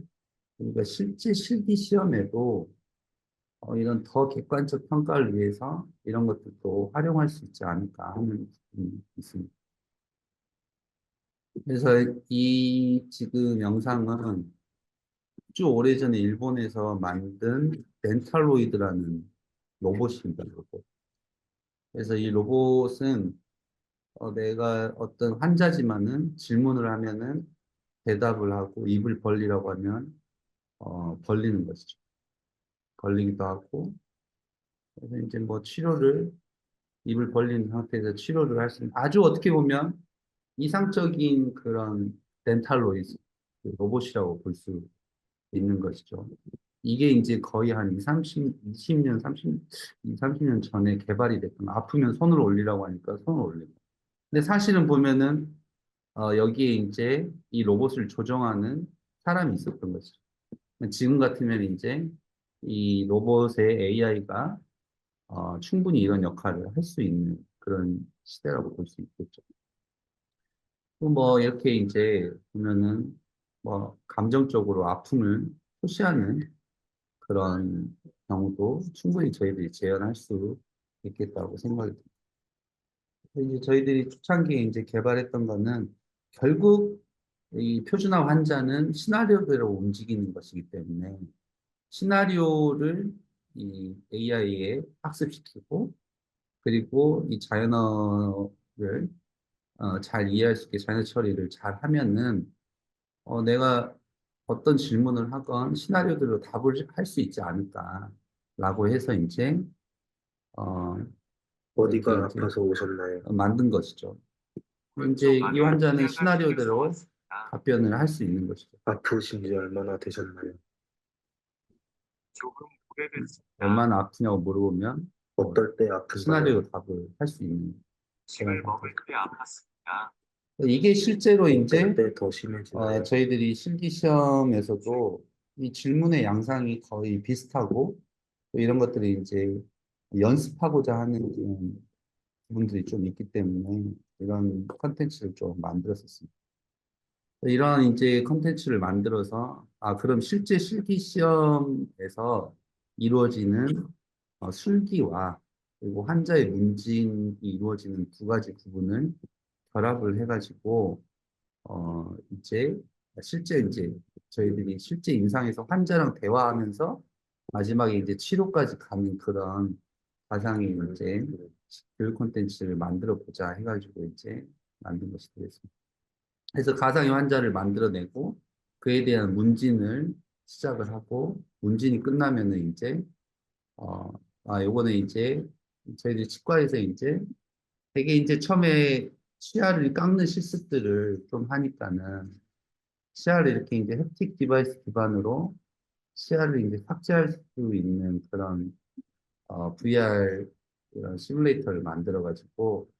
[SPEAKER 2] 우리가 실제 실기 시험에도 이런 더 객관적 평가를 위해서 이런 것들도 활용할 수 있지 않을까 하는 부분이 있습니다. 그래서 이 지금 영상은 아주 오래전에 일본에서 만든 덴탈로이드라는 로봇입니다. 로봇. 그래서 이 로봇은 내가 어떤 환자지만은 질문을 하면은 대답을 하고 입을 벌리라고 하면 벌리는 것이죠. 벌리기도 하고 그래서 이제 뭐 치료를 입을 벌린 상태에서 치료를 할 수 있는 아주 어떻게 보면 이상적인 그런 덴탈로이드 그 로봇이라고 볼 수 있는 것이죠. 이게 이제 거의 한 2, 30, 20년, 30, 2, 30년 전에 개발이 됐던 아프면 손을 올리라고 하니까 손을 올리고. 근데 사실은 보면은 여기에 이제 이 로봇을 조정하는 사람이 있었던 것이죠. 지금 같으면 이제 이 로봇의 AI가 충분히 이런 역할을 할 수 있는 그런 시대라고 볼 수 있겠죠. 또 뭐 이렇게 이제 보면은 뭐 감정적으로 아픔을 표시하는 그런 경우도 충분히 저희들이 재현할 수 있겠다고 생각이 듭니다. 이제 저희들이 초창기에 이제 개발했던 거는 결국 이 표준화 환자는 시나리오대로 움직이는 것이기 때문에 시나리오를 이 AI에 학습시키고 그리고 이 자연어를 잘 이해할 수 있게 자연어 처리를 잘 하면은 내가 어떤 질문을 하건 시나리오대로 답을 할 수 있지 않을까라고 해서 이제 어, 이렇게
[SPEAKER 3] 어디가
[SPEAKER 2] 이제
[SPEAKER 3] 아파서 오셨나요?
[SPEAKER 2] 만든 것이죠. 이제 이 환자는 시나리오대로 답변을 할 수 있는 것이죠.
[SPEAKER 3] 아프신 지 얼마나 되셨나요?
[SPEAKER 2] 얼마나 아프냐고 물어보면
[SPEAKER 3] 어떨 때 아픈가요?
[SPEAKER 2] 시나리오 답을 할 수 있는 그런 상태. 이게 실제로
[SPEAKER 3] 어떨
[SPEAKER 2] 이제
[SPEAKER 3] 때 더 심해지나요?
[SPEAKER 2] 저희들이 실기 시험에서도 이 질문의 양상이 거의 비슷하고 또 이런 것들이 이제 연습하고자 하는 부분들이 좀 있기 때문에 이런 컨텐츠를 좀 만들었었습니다. 이런 이제 컨텐츠를 만들어서, 그럼 실제 실기 시험에서 이루어지는 술기와 그리고 환자의 문진이 이루어지는 두 가지 부분을 결합을 해가지고, 이제 실제 이제 저희들이 실제 임상에서 환자랑 대화하면서 마지막에 이제 치료까지 가는 그런 가상의 이제 교육 콘텐츠를 만들어 보자 해가지고 이제 만든 것이 되겠습니다. 그래서 가상의 환자를 만들어내고 그에 대한 문진을 시작을 하고 문진이 끝나면은 이제 요거는 이제 저희들이 치과에서 이제 되게 이제 처음에 치아를 깎는 실습들을 좀 하니까는 치아를 이렇게 이제 햅틱 디바이스 기반으로 치아를 이제 삭제할 수 있는 그런 VR 이런 시뮬레이터를 만들어 가지고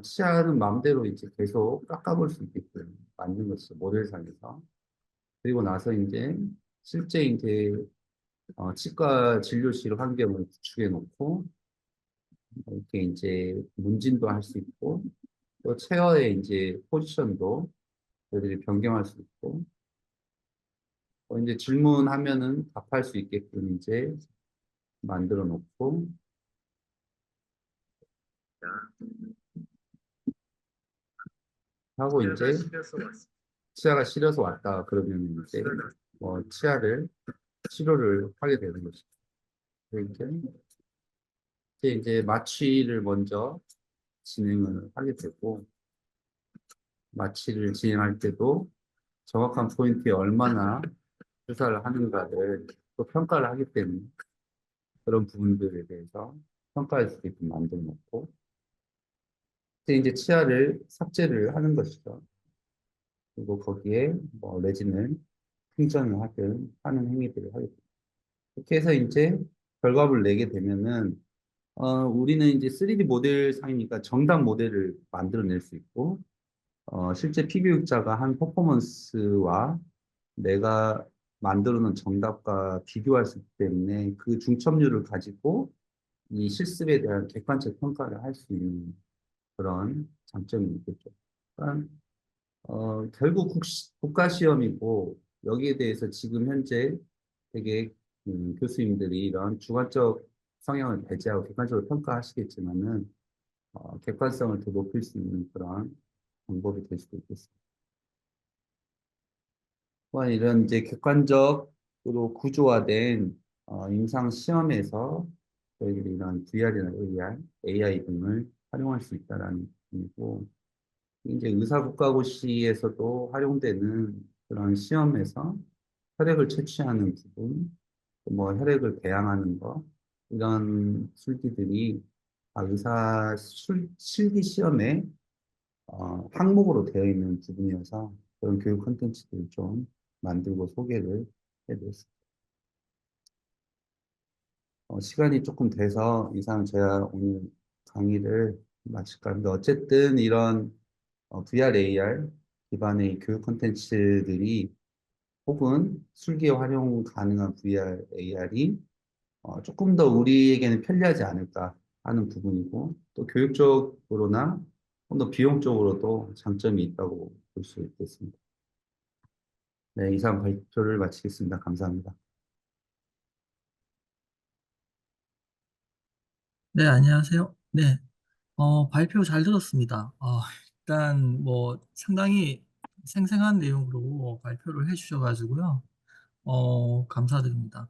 [SPEAKER 2] 치아는 마음대로 이제 계속 깎아볼 수 있게끔 만든 것이죠. 모델상에서. 그리고 나서 이제 실제 이제 치과 진료실 환경을 구축해 놓고 이렇게 이제 문진도 할 수 있고 또 체어의 이제 포지션도 저희들이 변경할 수 있고 이제 질문하면은 답할 수 있게끔 이제 만들어 놓고 하고 이제 치아가 시려서 왔다 그러면 이제 치아를 치료를 하게 되는 것이죠. 이렇게 이제 마취를 먼저 진행을 하게 되고 마취를 진행할 때도 정확한 포인트에 얼마나 주사를 하는가를 또 평가를 하기 때문에 그런 부분들에 대해서 평가할 수 있게끔 만들어 놓고 이제 치아를 삭제를 하는 것이죠. 그리고 거기에 레진을 충전을 하든 하는 행위들을 하게 됩니다. 이렇게 해서 이제 결과물을 내게 되면은 우리는 이제 3D 모델상이니까 정답 모델을 만들어낼 수 있고 실제 피교육자가 한 퍼포먼스와 내가 만들어 놓은 정답과 비교할 수 있기 때문에 그 중첩률을 가지고 이 실습에 대한 객관적 평가를 할 수 있는 그런 장점이 있겠죠. 그러니까 결국 국가 시험이고 여기에 대해서 지금 현재 되게 교수님들이 이런 주관적 성향을 배제하고 객관적으로 평가하시겠지만은 객관성을 더 높일 수 있는 그런 방법이 될 수도 있겠습니다. 또한 이런 이제 객관적으로 구조화된 임상 시험에서 저희들이 이런 VR이나 AR, AI 등을 활용할 수 있다라는 부분이고 이제 의사국가고시에서도 활용되는 그런 시험에서 혈액을 채취하는 부분, 혈액을 배양하는 거 이런 술기들이 실기 시험에 항목으로 되어 있는 부분이어서 그런 교육 콘텐츠들을 좀 만들고 소개를 해드렸습니다. 시간이 조금 돼서 이상 제가 오늘 강의를 마칠까 합니다. 어쨌든 이런 VR, AR 기반의 교육 콘텐츠들이 혹은 술기에 활용 가능한 VR, AR이 조금 더 우리에게는 편리하지 않을까 하는 부분이고 또 교육적으로나 좀 더 비용적으로도 장점이 있다고 볼 수 있겠습니다. 네, 이상 발표를 마치겠습니다. 감사합니다.
[SPEAKER 1] 네, 안녕하세요. 네, 발표 잘 들었습니다. 일단 뭐 상당히 생생한 내용으로 발표를 해주셔가지고요. 감사드립니다.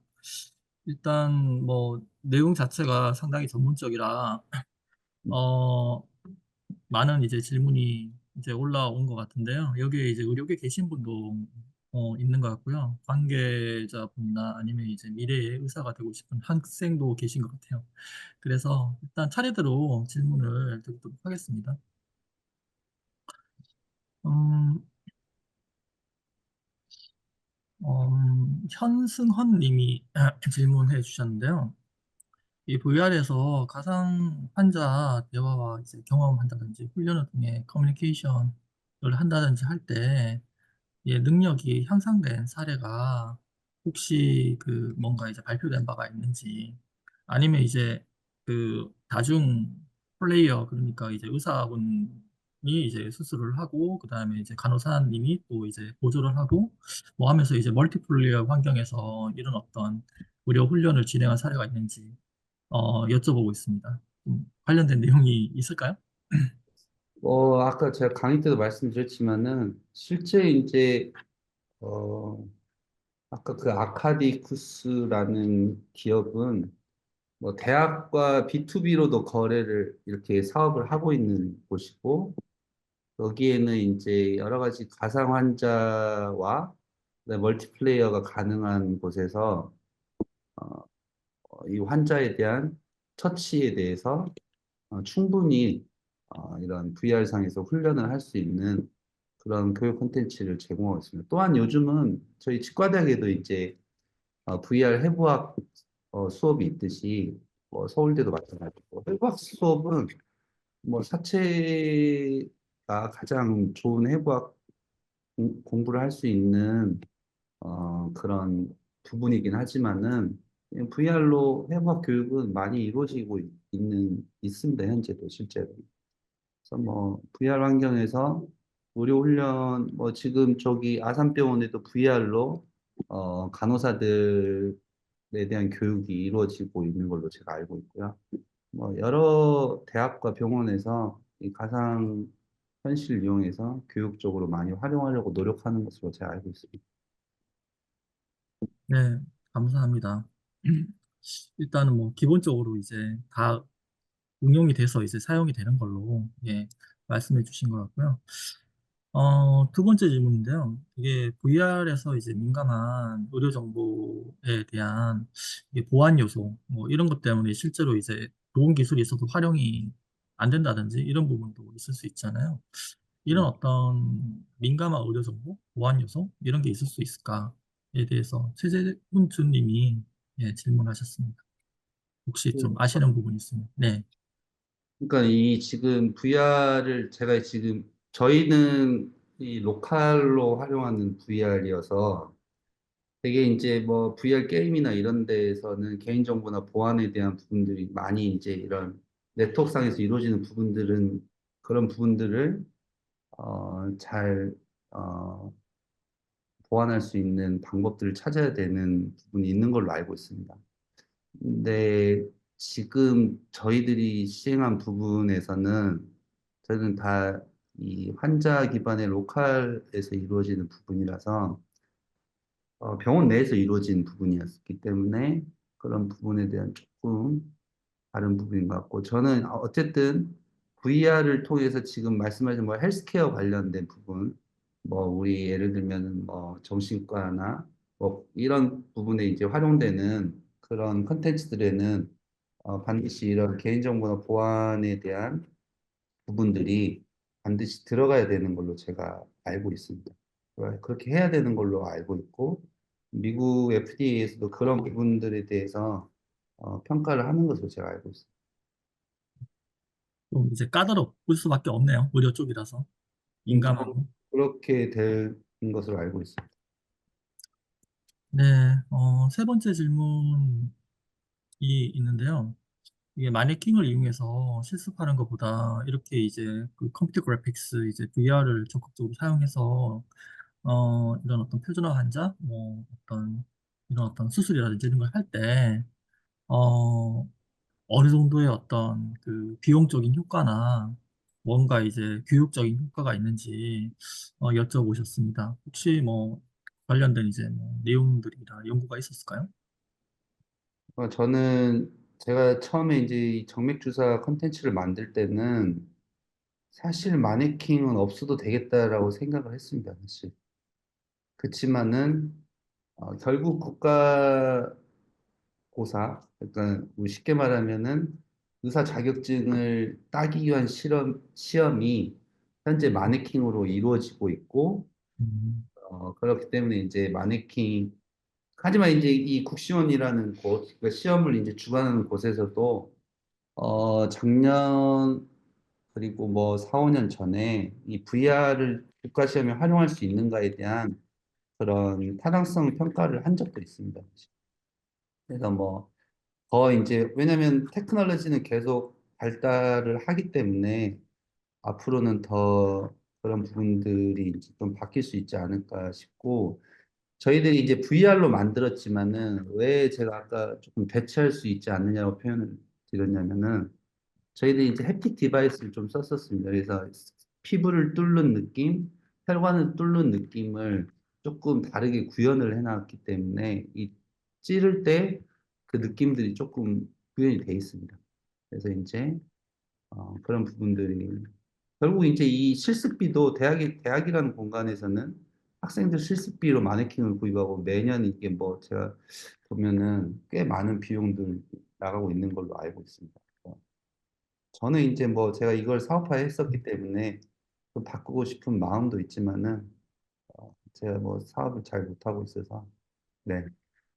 [SPEAKER 1] 일단 뭐 내용 자체가 상당히 전문적이라 어, 많은 이제 질문이 이제 올라온 것 같은데요. 여기에 이제 의료계 계신 분도 있는 것 같고요. 관계자분이나 아니면 이제 미래의 의사가 되고 싶은 학생도 계신 것 같아요. 그래서 일단 차례대로 질문을 드리도록 하겠습니다. 음, 현승헌 님이 질문해 주셨는데요. 이 VR에서 가상 환자 대화와 이제 경험한다든지 훈련을 통해 커뮤니케이션을 한다든지 할 때 능력이 향상된 사례가 혹시 그 뭔가 이제 발표된 바가 있는지 아니면 이제 그 다중 플레이어 그러니까 이제 의사분 이제 수술을 하고, 그 다음에 이제 간호사님이 또 이제 보조를 하고, 뭐 하면서 이제 멀티플레이어 환경에서 이런 어떤 의료 훈련을 진행한 사례가 있는지, 여쭤보고 있습니다. 관련된 내용이 있을까요?
[SPEAKER 2] 아까 제가 강의 때도 말씀드렸지만은, 실제 이제, 어, 아까 그 아카디쿠스라는 기업은 뭐 대학과 B2B로도 거래를 이렇게 사업을 하고 있는 곳이고, 여기에는 이제 여러 가지 가상 환자와 그다음에 멀티플레이어가 가능한 곳에서 이 환자에 대한 처치에 대해서 충분히 이런 VR상에서 훈련을 할 수 있는 그런 교육 콘텐츠를 제공하고 있습니다. 또한 요즘은 저희 치과대학에도 이제 VR 해부학 수업이 있듯이 뭐 서울대도 마찬가지고 해부학 수업은 뭐 사체가 가장 좋은 해부학 공부를 할 수 있는 그런 부분이긴 하지만은 VR로 해부학 교육은 많이 이루어지고 있습니다. 현재도 실제로. 그래서 뭐 VR 환경에서 의료 훈련 뭐 지금 저기 아산병원에도 VR로 간호사들에 대한 교육이 이루어지고 있는 걸로 제가 알고 있고요. 뭐 여러 대학과 병원에서 이 가상 현실을 이용해서 교육적으로 많이 활용하려고 노력하는 것으로 제가 알고 있습니다.
[SPEAKER 1] 네, 감사합니다. 일단은 뭐 기본적으로 이제 다 응용이 돼서 이제 사용이 되는 걸로 예, 말씀해 주신 것 같고요. 두 번째 질문인데요. 이게 VR에서 이제 민감한 의료 정보에 대한 이게 보안 요소 뭐 이런 것 때문에 실제로 이제 좋은 기술이 있어도 활용이 안 된다든지 이런 부분도 있을 수 있잖아요. 이런 어떤 민감한 의료 정보, 보안 요소 이런 게 있을 수 있을까에 대해서 최재훈 주님이 예, 질문하셨습니다. 혹시 좀 아시는 부분 있으면 네.
[SPEAKER 2] 그러니까 이 지금 VR을 제가 지금 저희는 이 로컬로 활용하는 VR이어서 되게 이제 뭐 VR 게임이나 이런 데에서는 개인정보나 보안에 대한 부분들이 많이 이제 이런 네트워크상에서 이루어지는 부분들은 그런 부분들을 잘 보완할 수 있는 방법들을 찾아야 되는 부분이 있는 걸로 알고 있습니다. 근데 지금 저희들이 시행한 부분에서는 저희는 다 이 환자 기반의 로컬에서 이루어지는 부분이라서 병원 내에서 이루어진 부분이었기 때문에 그런 부분에 대한 조금 다른 부분인 것 같고 저는 어쨌든 VR을 통해서 지금 말씀하신 뭐 헬스케어 관련된 부분 뭐 우리 예를 들면은 뭐 정신과나 뭐 이런 부분에 이제 활용되는 그런 컨텐츠들에는 반드시 이런 개인정보나 보안에 대한 부분들이 반드시 들어가야 되는 걸로 제가 알고 있습니다. 그렇게 해야 되는 걸로 알고 있고, 미국 FDA에서도 그런 부분들에 대해서 평가를 하는 것으로 제가 알고 있습니다.
[SPEAKER 1] 좀 이제 까다로울 수밖에 없네요. 의료 쪽이라서 민감하고.
[SPEAKER 2] 그렇게 될 것으로 알고 있습니다.
[SPEAKER 1] 네, 세 번째 질문이 있는데요. 이게 마네킹을 이용해서 실습하는 것보다 이렇게 이제 그 컴퓨터 그래픽스 이제 VR을 적극적으로 사용해서 이런 어떤 표준화 환자, 뭐 어떤 이런 어떤 수술이라든지 이런 걸 할 때, 어, 어느 정도의 어떤 그 비용적인 효과나 뭔가 이제 교육적인 효과가 있는지 여쭤보셨습니다. 혹시 뭐 관련된 이제 뭐 내용들이나 연구가 있었을까요?
[SPEAKER 2] 저는 제가 처음에 이제 이 정맥주사 컨텐츠를 만들 때는 사실 마네킹은 없어도 되겠다라고 생각을 했습니다, 사실. 그렇지만은 결국 고사, 그러니까 뭐 쉽게 말하면은 의사 자격증을 따기 위한 시험이 현재 마네킹으로 이루어지고 있고,
[SPEAKER 1] 음,
[SPEAKER 2] 그렇기 때문에 이제 마네킹, 하지만 이제 이 국시원이라는 곳, 그러니까 시험을 이제 주관하는 곳에서도, 작년, 그리고 뭐 4, 5년 전에 이 VR을 국가시험에 활용할 수 있는가에 대한 그런 타당성 평가를 한 적도 있습니다. 그래서 뭐, 더 이제 왜냐하면 테크놀로지는 계속 발달을 하기 때문에 앞으로는 더 그런 부분들이 이제 좀 바뀔 수 있지 않을까 싶고, 저희들이 이제 VR로 만들었지만은 왜 제가 아까 조금 대체할 수 있지 않느냐고 표현을 드렸냐면은, 저희들이 이제 햅틱 디바이스를 좀 썼었습니다. 그래서 피부를 뚫는 느낌, 혈관을 뚫는 느낌을 조금 다르게 구현을 해놨기 때문에 이 찌를 때 그 느낌들이 조금 구현이 돼 있습니다. 그래서 이제 그런 부분들이 결국 이제 이 실습비도 대학이라는 공간에서는 학생들 실습비로 마네킹을 구입하고 매년 이게 뭐 제가 보면은 꽤 많은 비용들 나가고 있는 걸로 알고 있습니다. 저는 이제 뭐 제가 이걸 사업화했었기 때문에 좀 바꾸고 싶은 마음도 있지만은 제가 뭐 사업을 잘 못하고 있어서 네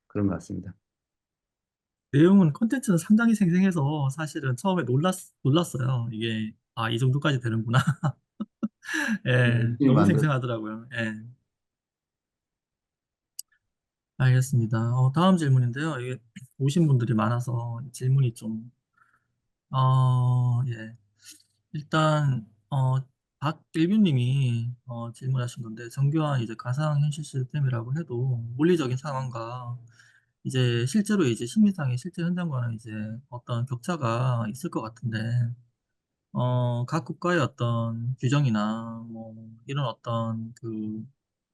[SPEAKER 2] 그런 것 같습니다.
[SPEAKER 1] 내용은 콘텐츠는 상당히 생생해서 사실은 처음에 놀랐어요. 이게, 아, 이 정도까지 되는구나. 예,
[SPEAKER 2] 열심히
[SPEAKER 1] 너무
[SPEAKER 2] 만들.
[SPEAKER 1] 생생하더라고요. 예, 알겠습니다. 다음 질문인데요. 이게 오신 분들이 많아서 질문이 좀, 예. 일단, 박일빈님이 질문하신 건데, 정교한 이제 가상현실 시스템이라고 해도 물리적인 상황과 이제 실제로 이제 심리상의 실제 현장과는 이제 어떤 격차가 있을 것 같은데, 각 국가의 어떤 규정이나 뭐 이런 어떤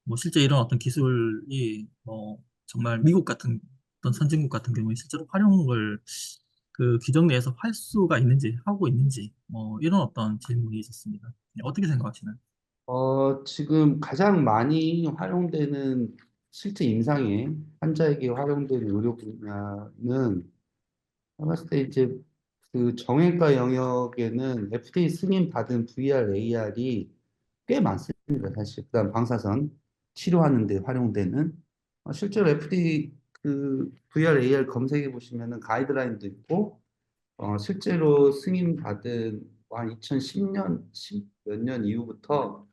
[SPEAKER 1] 뭐 실제 이런 어떤 기술이 뭐 정말 미국 같은 어떤 선진국 같은 경우에 실제로 활용을 그 규정 내에서 할 수가 있는지 하고 있는지 뭐 이런 어떤 질문이 있었습니다. 어떻게 생각하시나요?
[SPEAKER 2] 지금 가장 많이 활용되는 실제 임상에 환자에게 활용되는 의료 분야는 제가 봤을 때 이제 그 정형외과 영역에는 FDA 승인 받은 VR, AR이 꽤 많습니다. 사실 그다음 방사선 치료하는 데 활용되는 실제로 FDA 그 VR, AR 검색해 보시면은 가이드라인도 있고 실제로 승인 받은 한 2010년, 10 몇 년 이후부터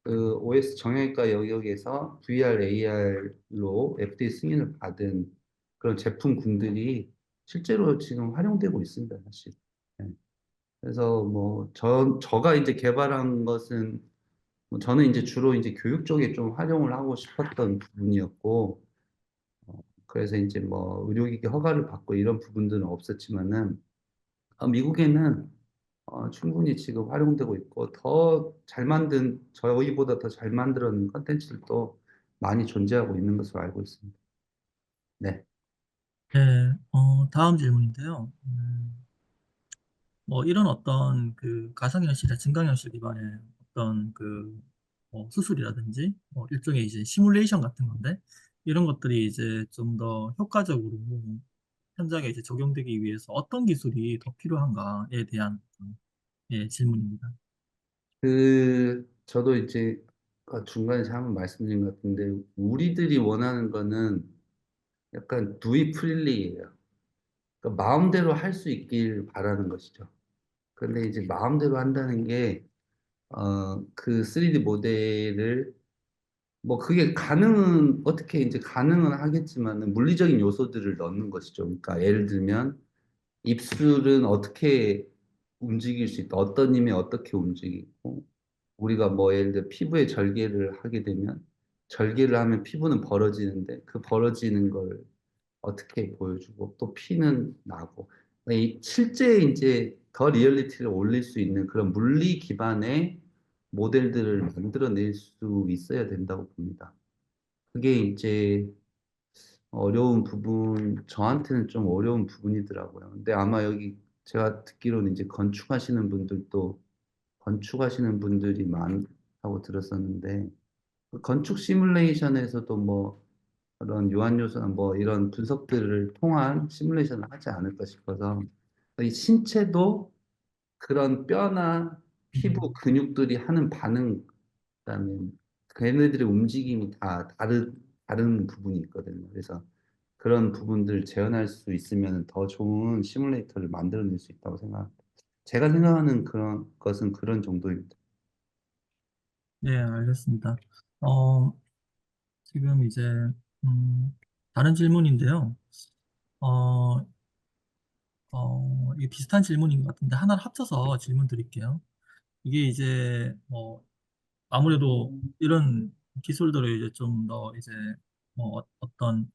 [SPEAKER 2] 그 OS 정형외과 영역에서 VR, AR로 FDA 승인을 받은 그런 제품군들이 실제로 지금 활용되고 있습니다, 사실. 네. 그래서 뭐, 저가 이제 개발한 것은, 뭐 저는 이제 주로 이제 교육 쪽에 좀 활용을 하고 싶었던 부분이었고, 그래서 이제 뭐, 의료기기 허가를 받고 이런 부분들은 없었지만은, 미국에는 충분히 지금 활용되고 있고 더 잘 만든 저희보다 더 잘 만들어낸 컨텐츠들도 많이 존재하고 있는 것으로 알고 있습니다. 네.
[SPEAKER 1] 네, 다음 질문인데요. 뭐 이런 어떤 그 가상현실의 증강현실 기반의 어떤 수술이라든지 뭐 일종의 이제 시뮬레이션 같은 건데 이런 것들이 이제 좀 더 효과적으로 현장에 이제 적용되기 위해서 어떤 기술이 더 필요한가에 대한 예, 질문입니다.
[SPEAKER 2] 저도 이제 중간에 한번 말씀드린 것 같은데 우리들이 원하는 거는 약간 두이 프릴리예요. 그러니까 마음대로 할 수 있길 바라는 것이죠. 그런데 이제 마음대로 한다는 게 그 3D 모델을 뭐 그게 가능은 어떻게 이제 가능은 하겠지만은 물리적인 요소들을 넣는 것이죠. 그러니까 예를 들면 입술은 어떻게 움직일 수 있다. 어떤 힘에 어떻게 움직이고 우리가 뭐 예를 들어 피부에 절개를 하게 되면 절개를 하면 피부는 벌어지는데 그 벌어지는 걸 어떻게 보여주고 또 피는 나고 이 실제 이제 더 리얼리티를 올릴 수 있는 그런 물리 기반의 모델들을 만들어낼 수 있어야 된다고 봅니다. 그게 이제 어려운 부분, 저한테는 좀 어려운 부분이더라고요. 근데 아마 여기 제가 듣기로는 이제 건축하시는 분들이 많다고 들었었는데, 그 건축 시뮬레이션에서도 뭐 그런 유한 요소나 뭐 이런 분석들을 통한 시뮬레이션을 하지 않을까 싶어서, 이 신체도 그런 뼈나 피부
[SPEAKER 1] 음,
[SPEAKER 2] 근육들이 하는 반응, 그다음에 걔네들의 움직임이 다 다른 부분이 있거든요. 그래서 그런 부분들 재현할 수 있으면 더 좋은 시뮬레이터를 만들어낼 수 있다고 생각합니다. 제가 생각하는 그런 것은 그런 정도입니다.
[SPEAKER 1] 네, 알겠습니다. 어, 지금 이제 다른 질문인데요. 어, 이게 비슷한 질문인 것 같은데 하나를 합쳐서 질문 드릴게요. 이게 이제 뭐 아무래도 이런 기술들을 이제 좀 더 이제 뭐 어떤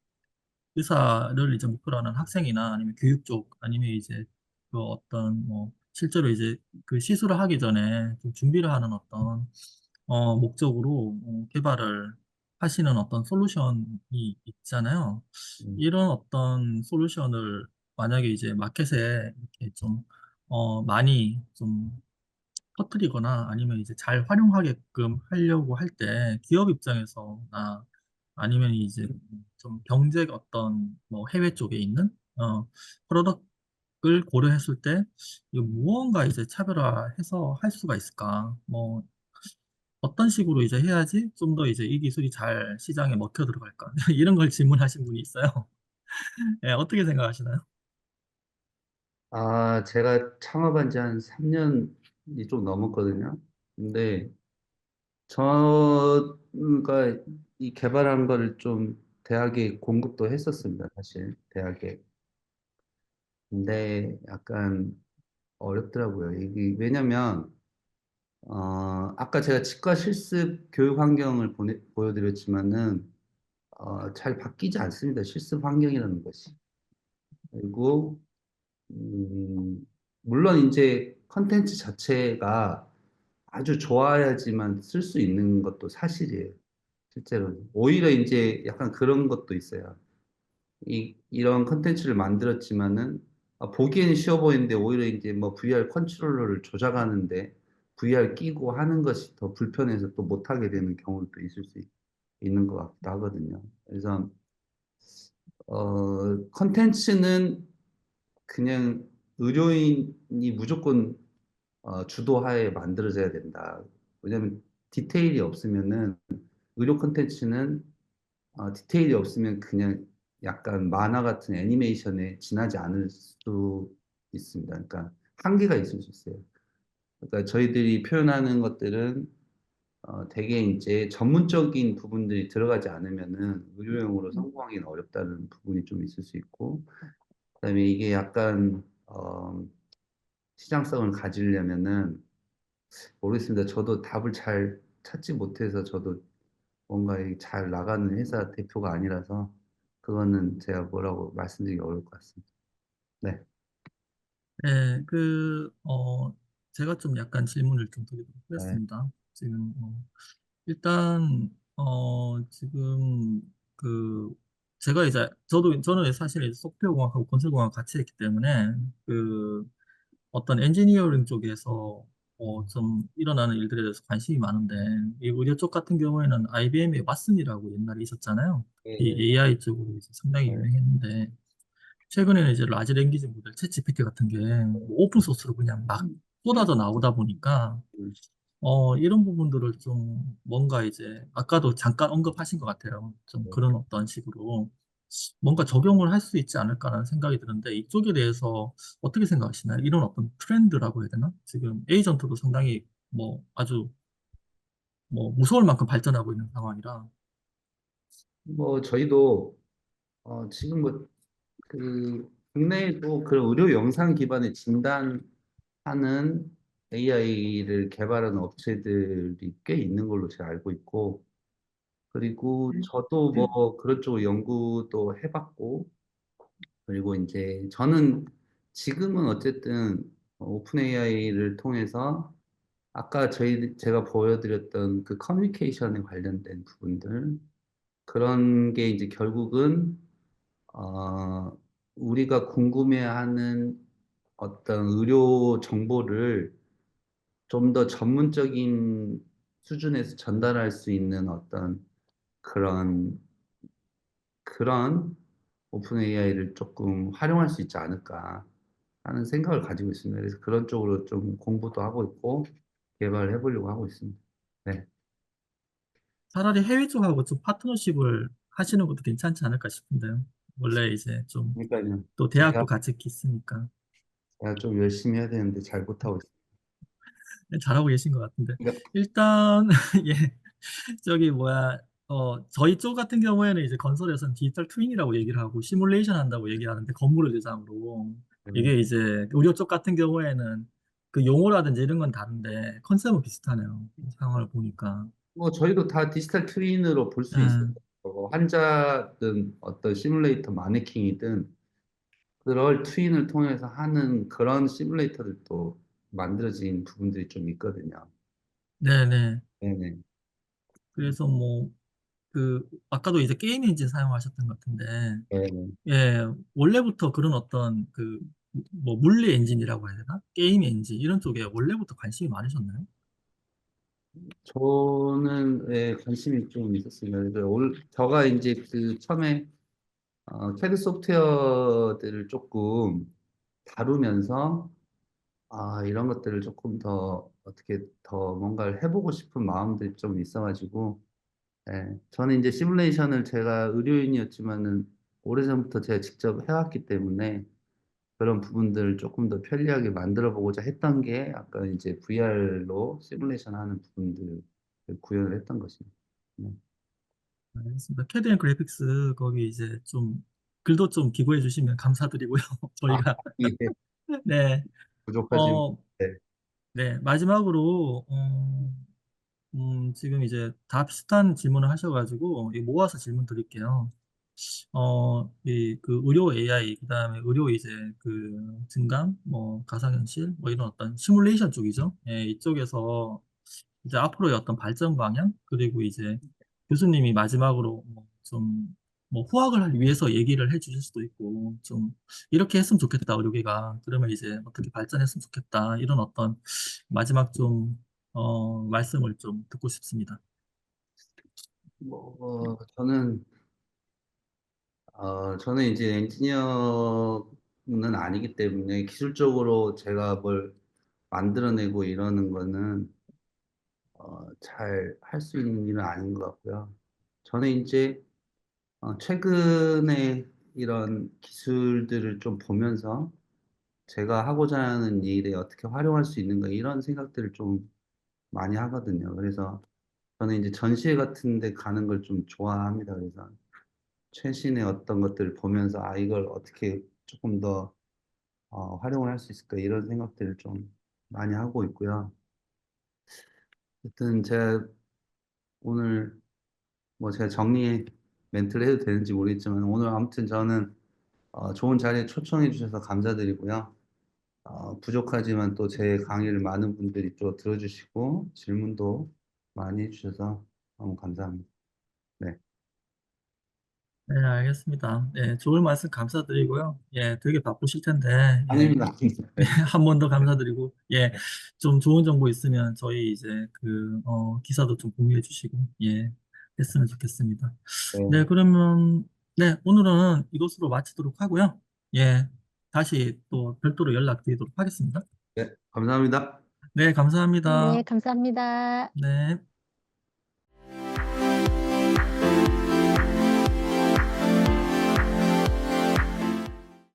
[SPEAKER 1] 의사를 이제 목표로 하는 학생이나 아니면 교육 쪽 아니면 이제 그 어떤 뭐 실제로 이제 그 시술을 하기 전에 좀 준비를 하는 어떤 목적으로 개발을 하시는 어떤 솔루션이 있잖아요.
[SPEAKER 2] 음,
[SPEAKER 1] 이런 어떤 솔루션을 만약에 이제 마켓에 이렇게 좀 많이 좀 터뜨리거나 아니면 이제 잘 활용하게끔 하려고 할 때 기업 입장에서나 아니면 이제 좀 경제 어떤 뭐 해외 쪽에 있는 프로덕트를 고려했을 때 이거 무언가 이제 차별화해서 할 수가 있을까? 뭐 어떤 식으로 이제 해야지 좀 더 이제 이 기술이 잘 시장에 먹혀 들어갈까? 이런 걸 질문하신 분이 있어요. 예, 어떻게 생각하시나요?
[SPEAKER 2] 제가 창업한 지 한 3년이 좀 넘었거든요. 근데 저가 이 개발한 거를 좀 대학에 공급도 했었습니다, 사실. 대학에. 근데 약간 어렵더라고요. 이게 왜냐면 아까 제가 치과 실습 교육 환경을 보여드렸지만은 잘 바뀌지 않습니다. 실습 환경이라는 것이. 그리고 물론 이제 컨텐츠 자체가 아주 좋아야지만 쓸 수 있는 것도 사실이에요. 실제로. 오히려 이제 약간 그런 것도 있어요. 이런 컨텐츠를 만들었지만은 보기에는 쉬워 보이는데 오히려 이제 뭐 VR 컨트롤러를 조작하는데 VR 끼고 하는 것이 더 불편해서 또 못하게 되는 경우도 있을 수 있는 것 같기도 하거든요. 그래서 컨텐츠는 그냥 의료인이 무조건 주도하에 만들어져야 된다. 왜냐하면 디테일이 없으면은 의료 콘텐츠는 디테일이 없으면 그냥 약간 만화 같은 애니메이션에 지나지 않을 수 있습니다. 그러니까 한계가 있을 수 있어요. 그러니까 저희들이 표현하는 것들은 되게 이제 전문적인 부분들이 들어가지 않으면은 의료용으로 성공하기는 어렵다는 부분이 좀 있을 수 있고, 그다음에 이게 약간 시장성을 가지려면은 모르겠습니다. 저도 답을 잘 찾지 못해서 저도 뭔가 잘 나가는 회사 대표가 아니라서 그거는 제가 뭐라고 말씀드리기 어려울 것 같습니다. 네.
[SPEAKER 1] 예, 제가 좀 약간 질문을 좀 드리도록
[SPEAKER 2] 네.
[SPEAKER 1] 하겠습니다. 지금, 일단, 지금, 그, 제가 이제, 저는 사실 이제 소프트웨어공학하고 건설공학 같이 했기 때문에, 어떤 엔지니어링 쪽에서, 좀 일어나는 일들에 대해서 관심이 많은데, 이 의료 쪽 같은 경우에는 IBM의 왓슨이라고 옛날에 있었잖아요.
[SPEAKER 2] 예,
[SPEAKER 1] 이
[SPEAKER 2] 예.
[SPEAKER 1] AI 쪽으로 이제 상당히
[SPEAKER 2] 네.
[SPEAKER 1] 유명했는데, 최근에는 이제 라지 랭귀지 모델, 챗 GPT 같은 게 오픈 소스로 그냥 막 쏟아져 나오다 보니까,
[SPEAKER 2] 음,
[SPEAKER 1] 이런 부분들을 좀 뭔가 이제, 아까도 잠깐 언급하신 것 같아요. 좀
[SPEAKER 2] 네.
[SPEAKER 1] 그런 어떤 식으로 뭔가 적용을 할 수 있지 않을까라는 생각이 드는데, 이쪽에 대해서 어떻게 생각하시나요? 이런 어떤 트렌드라고 해야 되나? 지금 에이전트도 상당히 뭐 아주 뭐 무서울 만큼 발전하고 있는 상황이라,
[SPEAKER 2] 뭐 저희도 지금 뭐 그 국내에도 그런 의료 영상 기반의 진단하는 AI를 개발하는 업체들이 꽤 있는 걸로 제가 알고 있고, 그리고 저도 뭐 그런 쪽 연구도 해봤고, 그리고 이제 저는 지금은 어쨌든 오픈 AI를 통해서 아까 제가 보여드렸던 그 커뮤니케이션에 관련된 부분들, 그런 게 이제 결국은 어, 우리가 궁금해하는 어떤 의료 정보를 좀 더 전문적인 수준에서 전달할 수 있는 어떤 그런 그런 오픈 AI를 조금 활용할 수 있지 않을까 하는 생각을 가지고 있습니다. 그래서 그런 쪽으로 좀 공부도 하고 있고 개발을 해보려고 하고 있습니다. 네.
[SPEAKER 1] 차라리 해외 쪽하고 좀 파트너십을 하시는 것도 괜찮지 않을까 싶은데요. 원래 이제 좀
[SPEAKER 2] 그러니까요.
[SPEAKER 1] 또 대학도 같이 있으니까.
[SPEAKER 2] 제가 좀 열심히 해야 되는데 잘 못하고 있습니다.
[SPEAKER 1] 네, 잘하고 계신 것 같은데.
[SPEAKER 2] 그러니까
[SPEAKER 1] 일단, 예, 저기 뭐야, 저희 쪽 같은 경우에는 이제 건설에서는 디지털 트윈이라고 얘기를 하고 시뮬레이션 한다고 얘기하는데 건물을 대상으로. 이게 이제 의료 쪽 같은 경우에는 그 용어라든지 이런 건 다른데 컨셉은 비슷하네요. 이 상황을 보니까.
[SPEAKER 2] 뭐 저희도 다 디지털 트윈으로 볼 수 있어요.
[SPEAKER 1] 음,
[SPEAKER 2] 환자든 어떤 시뮬레이터 마네킹이든 그럴 트윈을 통해서 하는 그런 시뮬레이터들도 만들어진 부분들이 좀 있거든요.
[SPEAKER 1] 네네.
[SPEAKER 2] 네네.
[SPEAKER 1] 그래서 뭐, 아까도 이제 게임 엔진 사용하셨던 것 같은데,
[SPEAKER 2] 네네.
[SPEAKER 1] 예, 원래부터 그런 어떤 뭐, 물리 엔진이라고 해야 되나? 게임 엔진, 이런 쪽에 원래부터 관심이 많으셨나요?
[SPEAKER 2] 저는 예, 관심이 좀 있었습니다. 그래서 저가 이제 그 처음에 캐드 소프트웨어들을 조금 다루면서 이런 것들을 조금 더 어떻게 더 뭔가를 해보고 싶은 마음들이 좀 있어가지고 예, 저는 이제 시뮬레이션을 제가 의료인이었지만은 오래전부터 제가 직접 해왔기 때문에 그런 부분들을 조금 더 편리하게 만들어 보고자 했던 게 아까 이제 VR로 시뮬레이션 하는 부분들을 구현을 했던 것입니다. 네.
[SPEAKER 1] 알겠습니다. 캐드 앤 그래픽스, 거기 이제 좀, 글도 좀 기고해 주시면 감사드리고요.
[SPEAKER 2] 아,
[SPEAKER 1] 저희가,
[SPEAKER 2] 이게
[SPEAKER 1] 네,
[SPEAKER 2] 부족하지만
[SPEAKER 1] 어,
[SPEAKER 2] 네.
[SPEAKER 1] 네, 마지막으로, 지금 이제 다 비슷한 질문을 하셔가지고, 이 모아서 질문 드릴게요. 의료 AI, 그다음에 의료 이제 증강, 뭐, 가상현실, 뭐, 이런 어떤 시뮬레이션 쪽이죠. 예, 이쪽에서 이제 앞으로의 어떤 발전 방향, 그리고 이제 교수님이 마지막으로 뭐 후학을 하기 위해서 얘기를 해 주실 수도 있고, 좀, 이렇게 했으면 좋겠다, 의료계가. 그러면 이제 어떻게 발전했으면 좋겠다, 이런 어떤 마지막 말씀을 좀 듣고 싶습니다.
[SPEAKER 2] 저는 이제 엔지니어는 아니기 때문에 기술적으로 제가 뭘 만들어내고 이러는 거는 잘 할 수 있는 일은 아닌 것 같고요. 저는 이제 최근에 이런 기술들을 좀 보면서 제가 하고자 하는 일에 어떻게 활용할 수 있는가 이런 생각들을 좀 많이 하거든요. 그래서 저는 이제 전시회 같은 데 가는 걸 좀 좋아합니다. 그래서 최신의 어떤 것들을 보면서 이걸 어떻게 조금 더 활용을 할 수 있을까 이런 생각들을 좀 많이 하고 있고요. 하여튼 제가 오늘 뭐 제가 정리 멘트를 해도 되는지 모르겠지만 오늘 아무튼 저는 좋은 자리에 초청해 주셔서 감사드리고요. 부족하지만 또 제 강의를 많은 분들이 또 들어주시고 질문도 많이 해주셔서 너무 감사합니다. 네.
[SPEAKER 1] 네, 알겠습니다. 예, 좋은 말씀 감사드리고요. 예, 되게 바쁘실 텐데, 예,
[SPEAKER 2] 아닙니다. 네.
[SPEAKER 1] 한 번 더 감사드리고, 예, 좀 좋은 정보 있으면 저희 이제 기사도 좀 공유해 주시고, 예, 했으면 좋겠습니다. 네,
[SPEAKER 2] 네.
[SPEAKER 1] 그러면, 네, 오늘은 이것으로 마치도록 하고요. 예, 다시 또 별도로 연락드리도록 하겠습니다.
[SPEAKER 2] 네. 감사합니다.
[SPEAKER 1] 네,
[SPEAKER 4] 네,
[SPEAKER 1] 감사합니다.
[SPEAKER 4] 감사합니다.
[SPEAKER 1] 네.